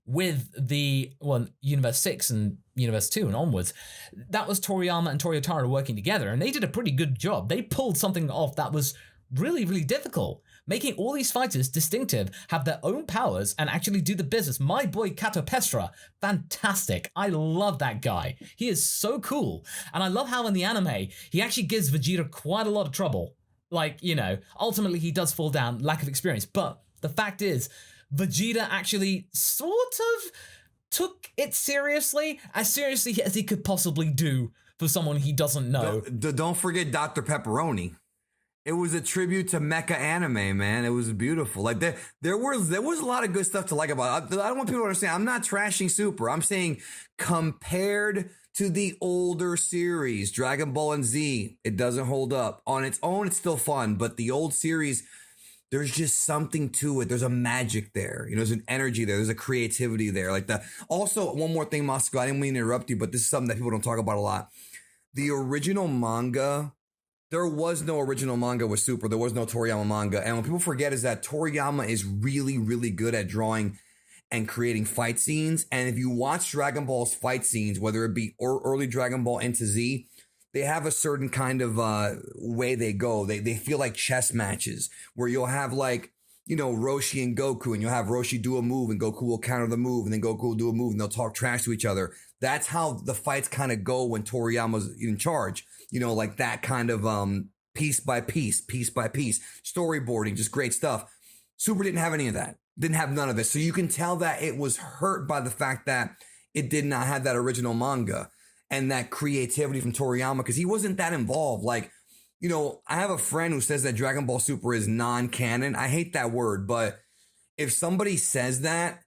with the Universe 6 and Universe 2 and onwards, that was Toriyama and Toyotaro working together, and they did a pretty good job. They pulled something off that was really, really difficult, making all these fighters distinctive, have their own powers, and actually do the business. My boy Kato Pestra, fantastic. I love that guy. He is so cool. And I love how in the anime, he actually gives Vegeta quite a lot of trouble. Like, ultimately he does fall down, lack of experience. But the fact is, Vegeta actually sort of took it seriously as he could possibly do for someone he doesn't know. Don't forget Dr. Pepperoni. It was a tribute to mecha anime, man. It was beautiful. Like there was a lot of good stuff to like about it. I don't want people to understand. I'm not trashing Super. I'm saying compared to the older series, Dragon Ball and Z, it doesn't hold up. On its own, it's still fun, but the old series, there's just something to it. There's a magic there. There's an energy there. There's a creativity there. Also, one more thing, Masako, I didn't mean to interrupt you, but this is something that people don't talk about a lot. The original manga, there was no original manga with Super. There was no Toriyama manga. And what people forget is that Toriyama is really, really good at drawing and creating fight scenes. And if you watch Dragon Ball's fight scenes, whether it be early Dragon Ball into Z, they have a certain kind of way they go. They feel like chess matches where you'll have Roshi and Goku, and you'll have Roshi do a move and Goku will counter the move, and then Goku will do a move and they'll talk trash to each other. That's how the fights kind of go when Toriyama's in charge. Like that kind of piece by piece, storyboarding, just great stuff. Super didn't have any of that. Didn't have none of it. So you can tell that it was hurt by the fact that it did not have that original manga and that creativity from Toriyama, because he wasn't that involved. I have a friend who says that Dragon Ball Super is non-canon. I hate that word, but if somebody says that,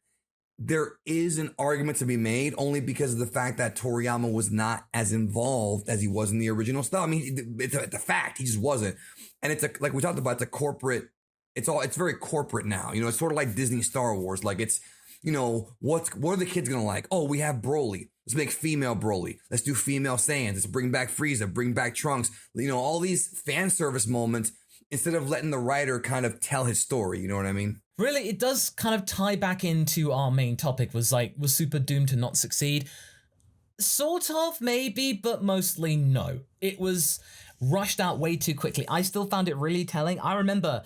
there is an argument to be made only because of the fact that Toriyama was not as involved as he was in the original stuff. I mean, it's a fact. He just wasn't. And like we talked about, it's a corporate, it's very corporate now. It's sort of like Disney Star Wars. Like it's, what are the kids going to like? Oh, we have Broly. Let's make female Broly. Let's do female Saiyans. Let's bring back Frieza, bring back Trunks. All these fan service moments instead of letting the writer kind of tell his story. You know what I mean? Really, it does kind of tie back into our main topic, was Super doomed to not succeed? Sort of, maybe, but mostly no. It was rushed out way too quickly. I still found it really telling. I remember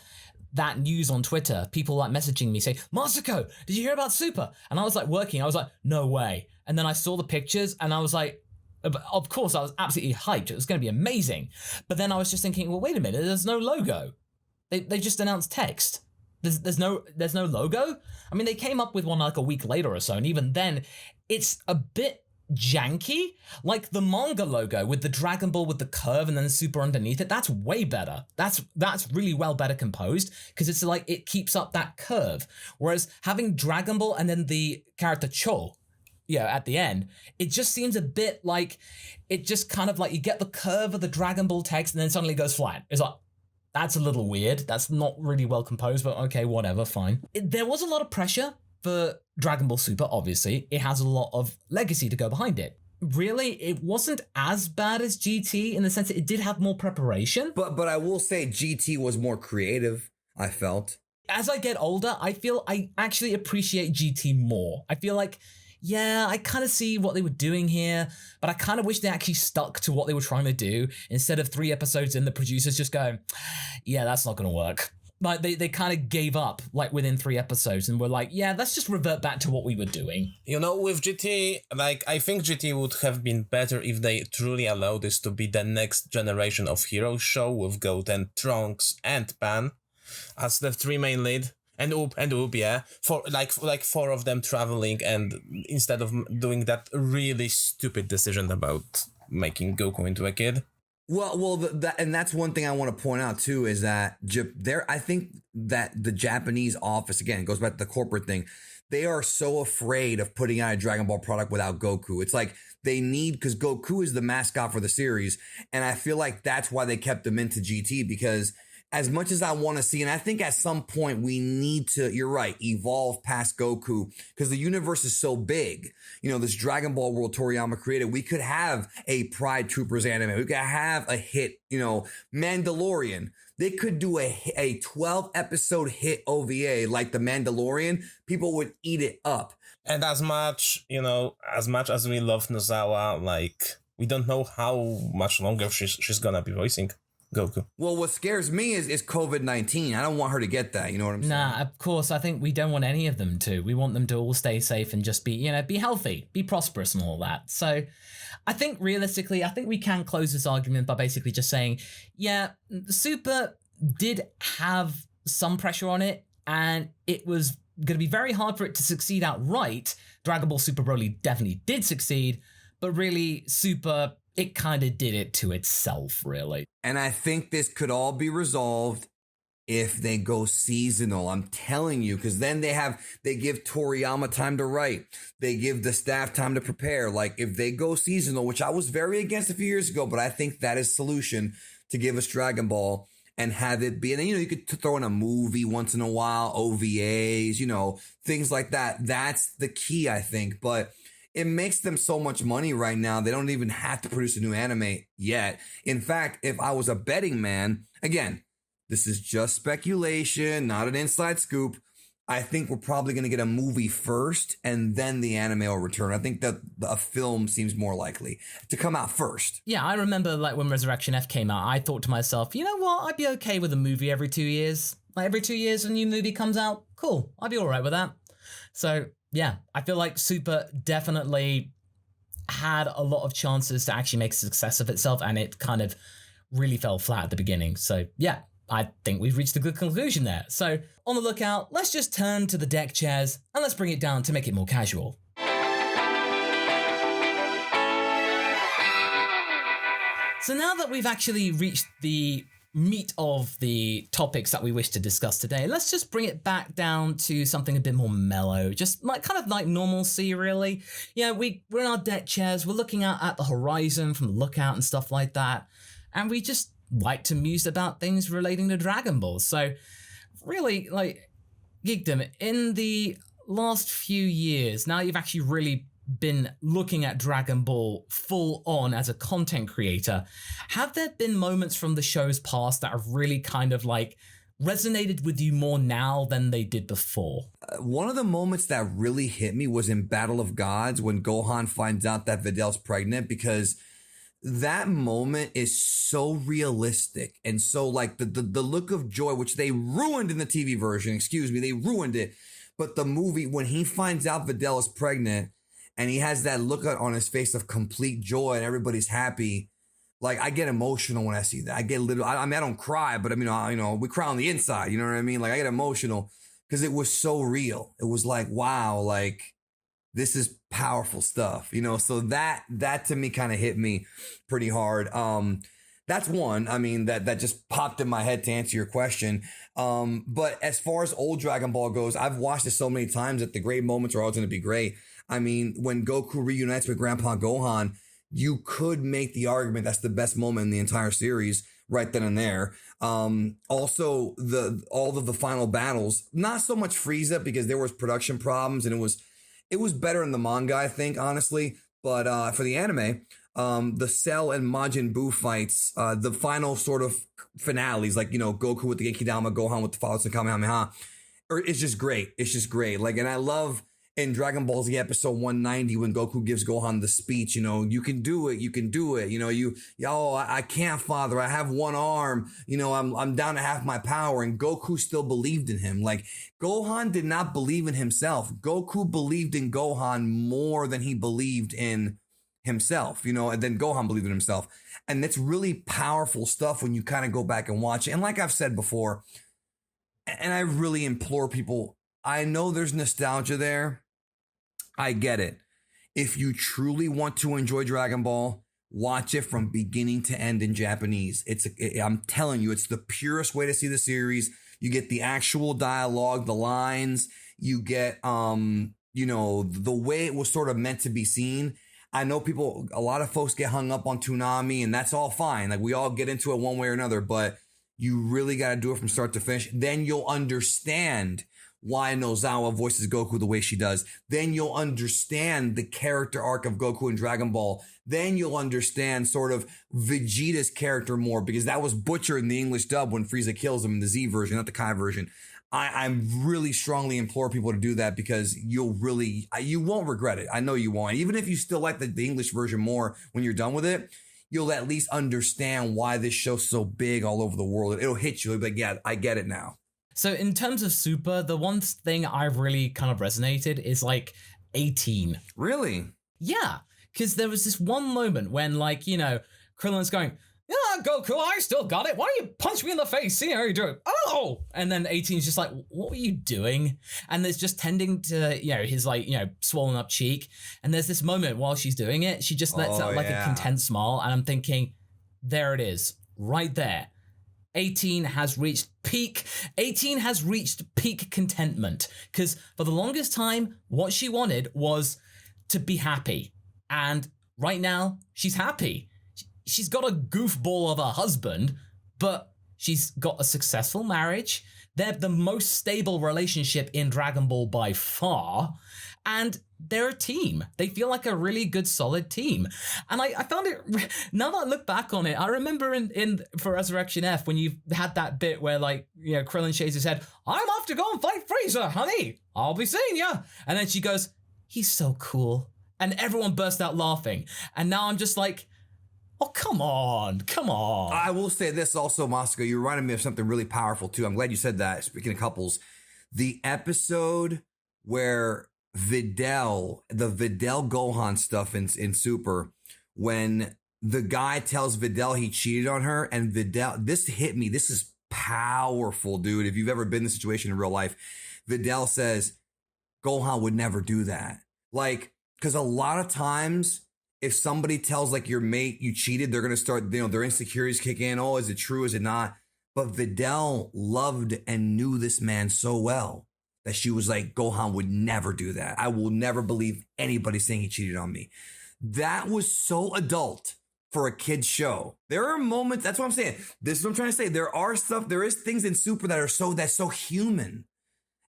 that news on Twitter, people messaging me saying, Masako, did you hear about Super? And I was working. I was like, no way. And then I saw the pictures and I was like, Of course, I was absolutely hyped. It was going to be amazing. But then I was just thinking, well, wait a minute. There's no logo. They just announced text. There's no logo. I mean, they came up with one like a week later or so, and even then, it's a bit janky. Like the manga logo with the Dragon Ball with the curve and then super underneath it. That's way better. That's really well better composed because it's like it keeps up that curve. Whereas having Dragon Ball and then the character Cho, at the end, it just seems a bit like it just kind of like you get the curve of the Dragon Ball text and then suddenly goes flat. It's like, that's a little weird. That's not really well composed, but okay, whatever, fine. There was a lot of pressure for Dragon Ball Super, obviously. It has a lot of legacy to go behind it. Really, it wasn't as bad as GT in the sense that it did have more preparation. But I will say GT was more creative, I felt. As I get older, I feel I actually appreciate GT more. I feel like, yeah, I kind of see what they were doing here, but I kind of wish they actually stuck to what they were trying to do instead of 3 episodes in, the producers just going, yeah, that's not going to work. Like they kind of gave up like within 3 episodes and were like, yeah, let's just revert back to what we were doing. With GT, like I think GT would have been better if they truly allowed this to be the next generation of Heroes show with Goat and Trunks and Pan as the 3 main lead. And Oop, yeah. For like 4 of them traveling, and instead of doing that really stupid decision about making Goku into a kid. Well, and that's one thing I want to point out too is that I think that the Japanese office, again, it goes back to the corporate thing. They are so afraid of putting out a Dragon Ball product without Goku. It's like they need, because Goku is the mascot for the series, and I feel like that's why they kept him into GT, because as much as I want to see, and I think at some point we need to, you're right, evolve past Goku because the universe is so big. This Dragon Ball world Toriyama created, we could have a Pride Troopers anime. We could have a hit, Mandalorian. They could do a 12 episode hit OVA like The Mandalorian. People would eat it up. And as much as we love Nozawa, like we don't know how much longer she's gonna be voicing Goku. Well, what scares me is COVID-19. I don't want her to get that. You know what I'm saying? Nah, of course. I think we don't want any of them to. We want them to all stay safe and just be healthy, be prosperous and all that. So I think realistically, we can close this argument by basically just saying, yeah, Super did have some pressure on it and it was going to be very hard for it to succeed outright. Dragon Ball Super Broly definitely did succeed, but really Super, it kind of did it to itself, really. And I think this could all be resolved if they go seasonal. I'm telling you, because then they give Toriyama time to write. They give the staff time to prepare. Like if they go seasonal, which I was very against a few years ago, but I think that is solution to give us Dragon Ball and have it be. And then, you could throw in a movie once in a while, OVAs, things like that. That's the key, I think. But it makes them so much money right now. They don't even have to produce a new anime yet. In fact, if I was a betting man, again, this is just speculation, not an inside scoop. I think we're probably going to get a movie first and then the anime will return. I think that a film seems more likely to come out first. Yeah, I remember like when Resurrection F came out, I thought to myself, you know what? I'd be okay with a movie every 2 years. Like every 2 years a new movie comes out. Cool. I'd be all right with that. So yeah, I feel like Super definitely had a lot of chances to actually make a success of itself, and it kind of really fell flat at the beginning. So yeah, I think we've reached a good conclusion there. So on the lookout, let's just turn to the deck chairs and let's bring it down to make it more casual. So now that we've actually reached the meat of the topics that we wish to discuss today, let's just bring it back down to something a bit more mellow, just like kind of like normalcy, really. We're in our deck chairs, we're looking out at the horizon from the lookout and stuff like that, and we just like to muse about things relating to Dragon Ball. So really, like, Geekdom, in the last few years, now you've actually really been looking at Dragon Ball full on as a content creator, have there been moments from the show's past that have really kind of like resonated with you more now than they did before? One of the moments that really hit me was in Battle of Gods when Gohan finds out that Videl's pregnant, because that moment is so realistic and so like the look of joy, which they ruined in the TV version, they ruined it. But the movie, when he finds out Videl is pregnant, and he has that look on his face of complete joy and everybody's happy. Like, I get emotional when I see that. I get I mean, I don't cry, but I mean, we cry on the inside, you know what I mean? Like, I get emotional because it was so real. It was like, wow, like, this is powerful stuff, so that to me kind of hit me pretty hard. That's one, I mean, that just popped in my head to answer your question. But as far as old Dragon Ball goes, I've watched it so many times that the great moments are always going to be great. I mean, when Goku reunites with Grandpa Gohan, you could make the argument that's the best moment in the entire series right then and there. Also, all of the final battles, not so much Frieza because there was production problems and it was better in the manga, I think, honestly. But for the anime, the Cell and Majin Buu fights, the final sort of finales, like, Goku with the Genkidama, Gohan with the Father Kamehameha, it's just great. It's just great. Like, and I love in Dragon Ball Z episode 190 when Goku gives Gohan the speech, you can do it, you can do it, I can't, father, I have one arm, I'm down to half my power, and Goku still believed in him. Like, Gohan did not believe in himself. Goku believed in Gohan more than he believed in himself, and then Gohan believed in himself. And it's really powerful stuff when you kind of go back and watch it. And like I've said before, and I really implore people, I know there's nostalgia there. I get it. If you truly want to enjoy Dragon Ball, watch it from beginning to end in Japanese. I'm telling you, it's the purest way to see the series. You get the actual dialogue, the lines, you get, the way it was sort of meant to be seen. I know a lot of folks get hung up on Toonami, and that's all fine. Like, we all get into it one way or another, but you really got to do it from start to finish. Then you'll understand why Nozawa voices Goku the way she does. Then you'll understand the character arc of Goku in Dragon Ball. Then you'll understand sort of Vegeta's character more, because that was butchered in the English dub when Frieza kills him in the Z version, not the Kai version. I'm really strongly implore people to do that, because you won't regret it. I know you won't. Even if you still like the English version more when you're done with it, you'll at least understand why this show's so big all over the world. It'll hit you. You'll be like, yeah, I get it now. So in terms of Super, the one thing I've really kind of resonated is like 18. Really? Yeah, because there was this one moment when, like, Krillin's going, yeah, Goku, I still got it. Why don't you punch me in the face? See how you do it. Oh! And then 18's just like, what were you doing? And there's just tending to, his, like, swollen up cheek. And there's this moment while she's doing it, she just lets out like a content smile. And I'm thinking, there it is, right there. 18 has reached peak contentment, because for the longest time, what she wanted was to be happy. And right now, she's happy. She's got a goofball of a husband, but she's got a successful marriage. They're the most stable relationship in Dragon Ball by far. And they're a team. They feel like a really good, solid team. And I found it, now that I look back on it, I remember for Resurrection F, when you had that bit where, like, Krillin shakes his head, I'm off to go and fight Frieza, honey. I'll be seeing ya. And then she goes, he's so cool. And everyone burst out laughing. And now I'm just like, oh, come on. I will say this also, Masako, you reminded me of something really powerful too. I'm glad you said that. Speaking of couples, the episode where the Videl Gohan stuff in Super, when the guy tells Videl he cheated on her, and Videl, this hit me. This is powerful, dude. If you've ever been in this situation in real life, Videl says Gohan would never do that. Like, because a lot of times, if somebody tells like your mate you cheated, they're going to start, their insecurities kick in. Oh, is it true? Is it not? But Videl loved and knew this man so well that she was like, Gohan would never do that. I will never believe anybody saying he cheated on me. That was so adult for a kid's show. There are moments, that's what I'm saying. This is what I'm trying to say. There is things in Super that's so human.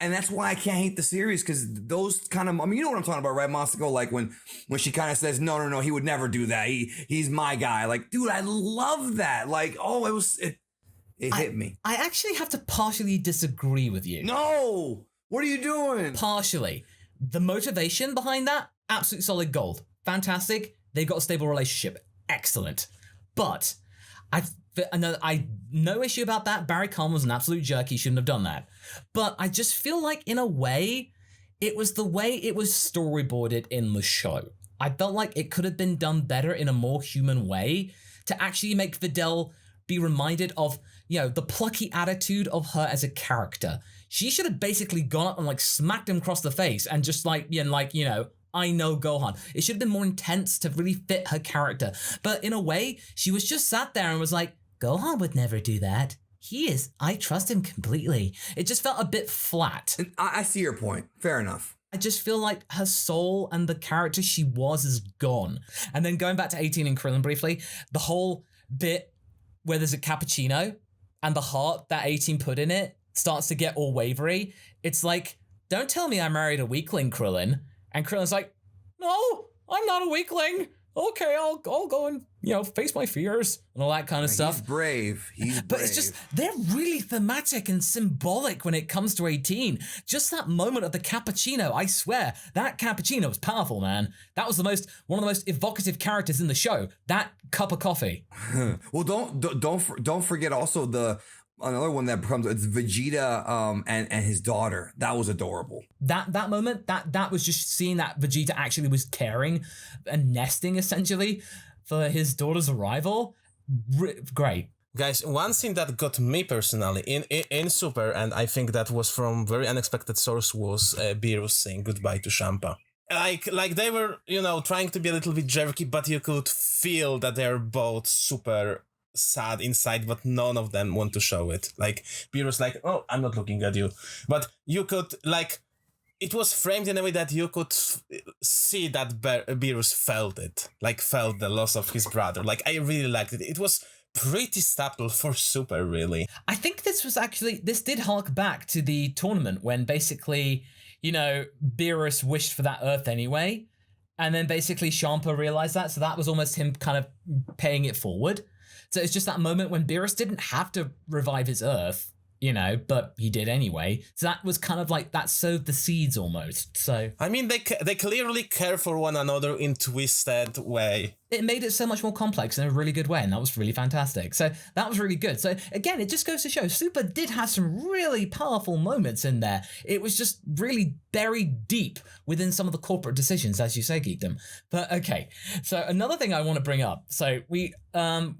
And that's why I can't hate the series, because those kind of, you know what I'm talking about, right, Masako? Like when she kind of says, no, he would never do that. He's my guy. Like, dude, I love that. Like, it hit me. I actually have to partially disagree with you. No! What are you doing? Partially. The motivation behind that, absolute solid gold. Fantastic. They've got a stable relationship. Excellent. But no issue about that. Barry Kahn was an absolute jerk. He shouldn't have done that. But I just feel like, in a way, it was the way it was storyboarded in the show. I felt like it could have been done better in a more human way to actually make Videl be reminded of, the plucky attitude of her as a character. She should have basically gone up and like smacked him across the face and just I know Gohan. It should have been more intense to really fit her character. But in a way, she was just sat there and was like, Gohan would never do that. I trust him completely. It just felt a bit flat. And I see your point. Fair enough. I just feel like her soul and the character she was is gone. And then going back to 18 and Krillin briefly, the whole bit where there's a cappuccino and the heart that 18 put in it starts to get all wavery. It's like, don't tell me I married a weakling, Krillin. And Krillin's like, no, I'm not a weakling. Okay, I'll go and, face my fears and all that kind of stuff. He's brave. But it's just, they're really thematic and symbolic when it comes to 18. Just that moment of the cappuccino, I swear, that cappuccino was powerful, man. That was one of the most evocative characters in the show. That cup of coffee. Well, don't forget also another one that becomes, it's Vegeta and his daughter. That was adorable. That moment, that was just seeing that Vegeta actually was caring and nesting essentially for his daughter's arrival. Great. Guys, one scene that got me personally in Super, and I think that was from very unexpected source, was Beerus saying goodbye to Champa. Like they were, trying to be a little bit jerky, but you could feel that they're both super sad inside, but none of them want to show it. Like Beerus like, oh, I'm not looking at you. But you could, it was framed in a way that you could see that Beerus felt it. Felt the loss of his brother. I really liked it. It was pretty subtle for Super, really. I think this did hark back to the tournament when basically, Beerus wished for that Earth anyway. And then basically Champa realized that. So that was almost him kind of paying it forward. So it's just that moment when Beerus didn't have to revive his Earth, but he did anyway. So that was kind of that sowed the seeds almost. So I mean, they clearly care for one another in twisted way. It made it so much more complex in a really good way, and that was really fantastic. So that was really good. So again, it just goes to show Super did have some really powerful moments in there. It was just really buried deep within some of the corporate decisions, as you say, Geekdom. But okay, so another thing I want to bring up. So we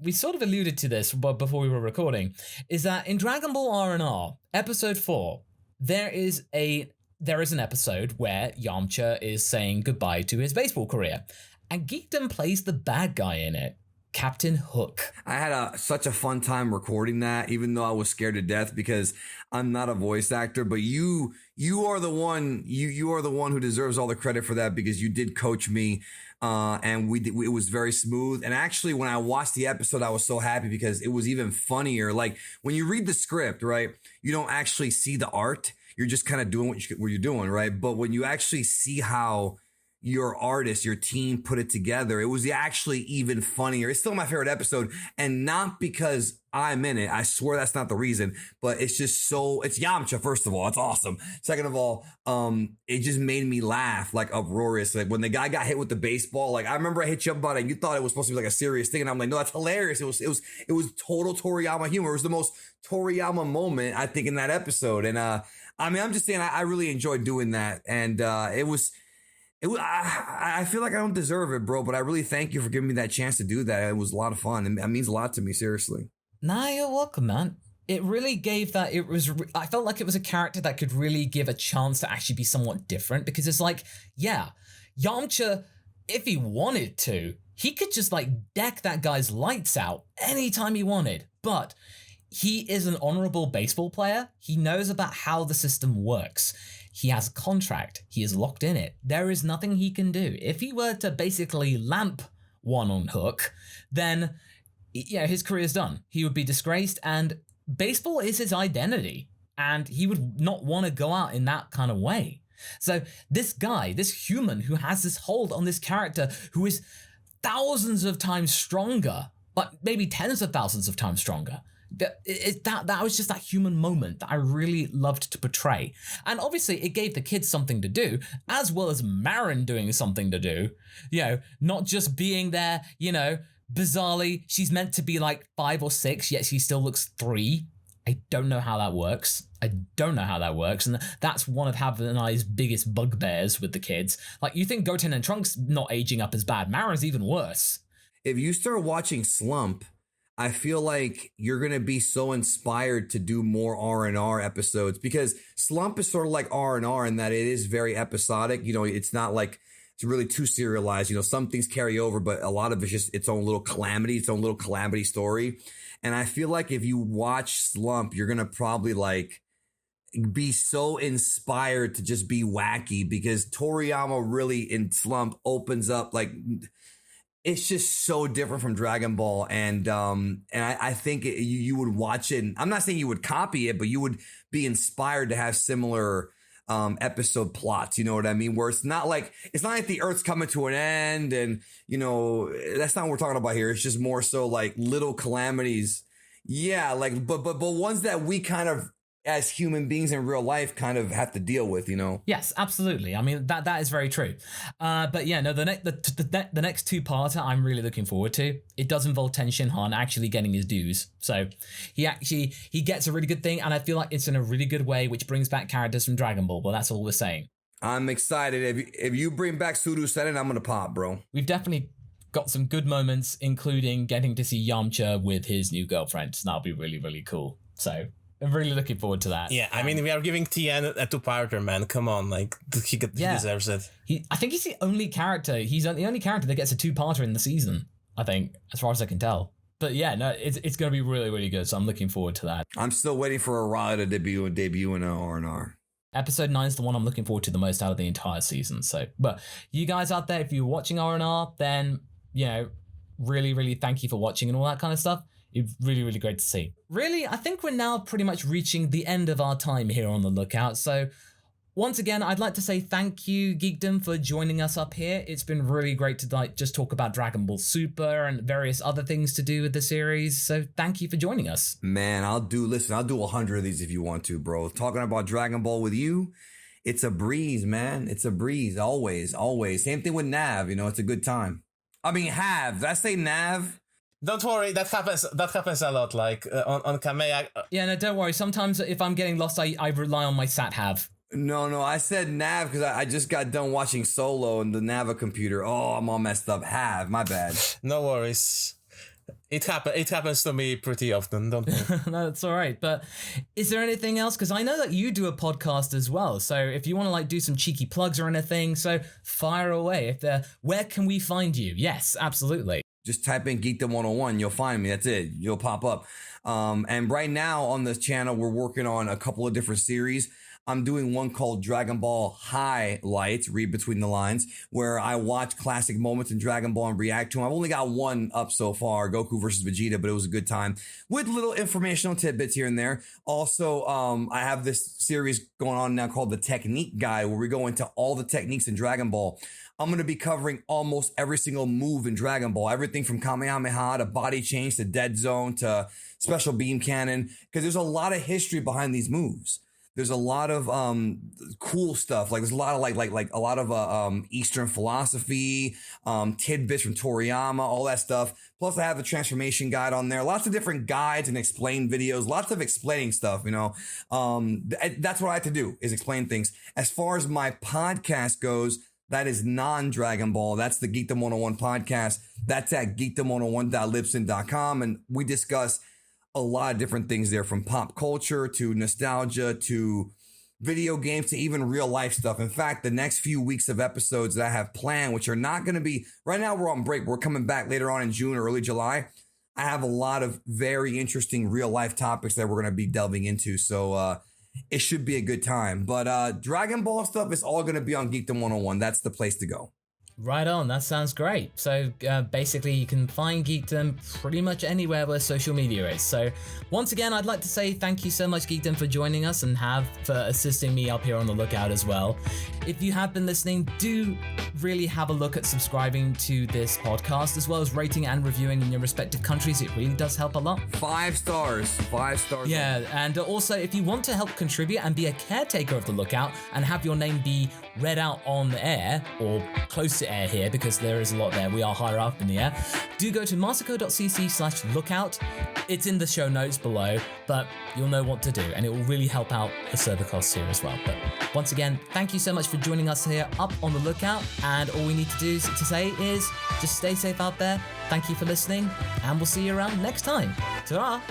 sort of alluded to this before we were recording, is that in Dragon Ball R&R, episode 4, there is an episode where Yamcha is saying goodbye to his baseball career. And Geekdom plays the bad guy in it, Captain Hook. I had such a fun time recording that, even though I was scared to death because I'm not a voice actor. But you are the one. You are the one who deserves all the credit for that because you did coach me, and it was very smooth. And actually, when I watched the episode, I was so happy because it was even funnier. Like when you read the script, right? You don't actually see the art. You're just kind of doing what you're doing, right? But when you actually see how your artist, your team put it together, it was actually even funnier. It's still my favorite episode, and not because I'm in it. I swear that's not the reason, but it's just it's Yamcha, first of all. It's awesome. Second of all, it just made me laugh uproarious. When the guy got hit with the baseball, I remember I hit you up about it and you thought it was supposed to be a serious thing. And I'm like, no, that's hilarious. It was total Toriyama humor. It was the most Toriyama moment, I think, in that episode. And, I'm just saying, I really enjoyed doing that. And, I feel like I don't deserve it, bro, but I really thank you for giving me that chance to do that. It was a lot of fun. And that means a lot to me, seriously. Nah, you're welcome, man. It really gave that, I felt like it was a character that could really give a chance to actually be somewhat different because it's Yamcha, if he wanted to, he could just deck that guy's lights out anytime he wanted. But he is an honorable baseball player. He knows about how the system works. He has a contract. He is locked in it. There is nothing he can do. If he were to basically lamp one on Hook, then his career is done. He would be disgraced, and baseball is his identity, and he would not want to go out in that kind of way. So this guy, this human who has this hold on this character who is thousands of times stronger, but maybe tens of thousands of times stronger, that was just that human moment that I really loved to portray. And obviously it gave the kids something to do, as well as Marin doing something to do, not just being there, bizarrely, she's meant to be 5 or 6, yet she still looks 3. I don't know how that works. And that's one of Haverok and I's biggest bugbears with the kids. Like, you think Goten and Trunks not aging up as bad. Mara's even worse. If you start watching Slump, I feel like you're going to be so inspired to do more R&R episodes, because Slump is sort of like R&R in that it is very episodic. You know, it's not like it's really too serialized. You know, some things carry over, but a lot of it's just its own little calamity story. And I feel like if you watch Slump, you're going to probably like be so inspired to just be wacky, because Toriyama really in Slump opens up like it's just so different from Dragon Ball. And I think you would watch it. And I'm not saying you would copy it, but you would be inspired to have similar episode plots, you know what I mean? Where it's not like the Earth's coming to an end, and you know, that's not what we're talking about here. It's just more so like little calamities. Yeah, like but ones that we kind of as human beings in real life kind of have to deal with, you know? Yes, absolutely. I mean, that is very true. But yeah, no, the next two-parter I'm really looking forward to. It does involve Tenshin Han actually getting his dues. So he gets a really good thing, and I feel like it's in a really good way, which brings back characters from Dragon Ball. But that's all we're saying. I'm excited. If you bring back Suru Sennen, I'm going to pop, bro. We've definitely got some good moments, including getting to see Yamcha with his new girlfriend. So that'll be really, really cool. So I'm really looking forward to that. Yeah, I mean, we are giving Tien a two-parter, man. Come on, like he deserves it. I think he's the only character. He's the only character that gets a two-parter in the season, I think, as far as I can tell. But yeah, no, it's going to be really, really good. So I'm looking forward to that. I'm still waiting for Araya to debut in R&R. Episode 9 is the one I'm looking forward to the most out of the entire season. So, but you guys out there, if you're watching R&R, then you know, really, really thank you for watching and all that kind of stuff. It's really, really great to see. Really, I think we're now pretty much reaching the end of our time here on The Lookout. So once again, I'd like to say thank you, Geekdom, for joining us up here. It's been really great to like just talk about Dragon Ball Super and various other things to do with the series. So thank you for joining us. Man, I'll do 100 of these if you want to, bro. Talking about Dragon Ball with you, it's a breeze, man. It's a breeze. Always, always. Same thing with Nav, you know, it's a good time. I mean, Did I say Nav? Don't worry, that happens a lot, like on Kamea. Yeah, no, don't worry. Sometimes if I'm getting lost, I rely on my sat-have. No, I said Nav because I just got done watching Solo and the Nava computer. Oh, I'm all messed up. My bad. No worries. It happens to me pretty often, don't worry. No, that's all right. But is there anything else? Because I know that you do a podcast as well. So if you want to like do some cheeky plugs or anything, so fire away. Where can we find you? Yes, absolutely. Just type in Geekdom 101. You'll find me. That's it. You'll pop up. And right now on this channel, we're working on a couple of different series. I'm doing one called Dragon Ball Highlights, read between the lines, where I watch classic moments in Dragon Ball and react to them. I've only got one up so far, Goku versus Vegeta, but it was a good time with little informational tidbits here and there. Also, I have this series going on now called The Technique Guide, where we go into all the techniques in Dragon Ball. I'm going to be covering almost every single move in Dragon Ball, everything from Kamehameha to body change to dead zone to special beam cannon, because there's a lot of history behind these moves. There's a lot of cool stuff. Like there's a lot of like a lot of Eastern philosophy, tidbits from Toriyama, all that stuff. Plus I have the transformation guide on there. Lots of different guides and explain videos. Lots of explaining stuff, you know. That's what I like to do, is explain things. As far as my podcast goes, that is non-Dragon Ball. That's the Geekdom 101 podcast. That's at geekdom101.libsyn.com. And we discuss a lot of different things there, from pop culture to nostalgia to video games to even real life stuff. In fact, the next few weeks of episodes that I have planned, which are not going to be, right now we're on break. We're coming back later on in June or early July. I have a lot of very interesting real life topics that we're going to be delving into. So it should be a good time. But Dragon Ball stuff is all going to be on Geekdom 101. That's the place to go. Right on, that sounds great. So basically you can find Geekdom pretty much anywhere where social media is. So once again, I'd like to say thank you so much, Geekdom, for joining us and for assisting me up here on The Lookout as well. If you have been listening, do really have a look at subscribing to this podcast, as well as rating and reviewing in your respective countries. It really does help a lot. 5 stars. 5 stars. Yeah, and also if you want to help contribute and be a caretaker of The Lookout and have your name be read out on the air, or close to air here, because there is a lot there. We are higher up in the air. Do go to masako.cc/lookout. It's in the show notes below, but you'll know what to do, and it will really help out the server costs here as well. But once again, thank you so much for joining us here up on the lookout, and all we need to say is just stay safe out there. Thank you for listening, and we'll see you around next time. Ta-ra!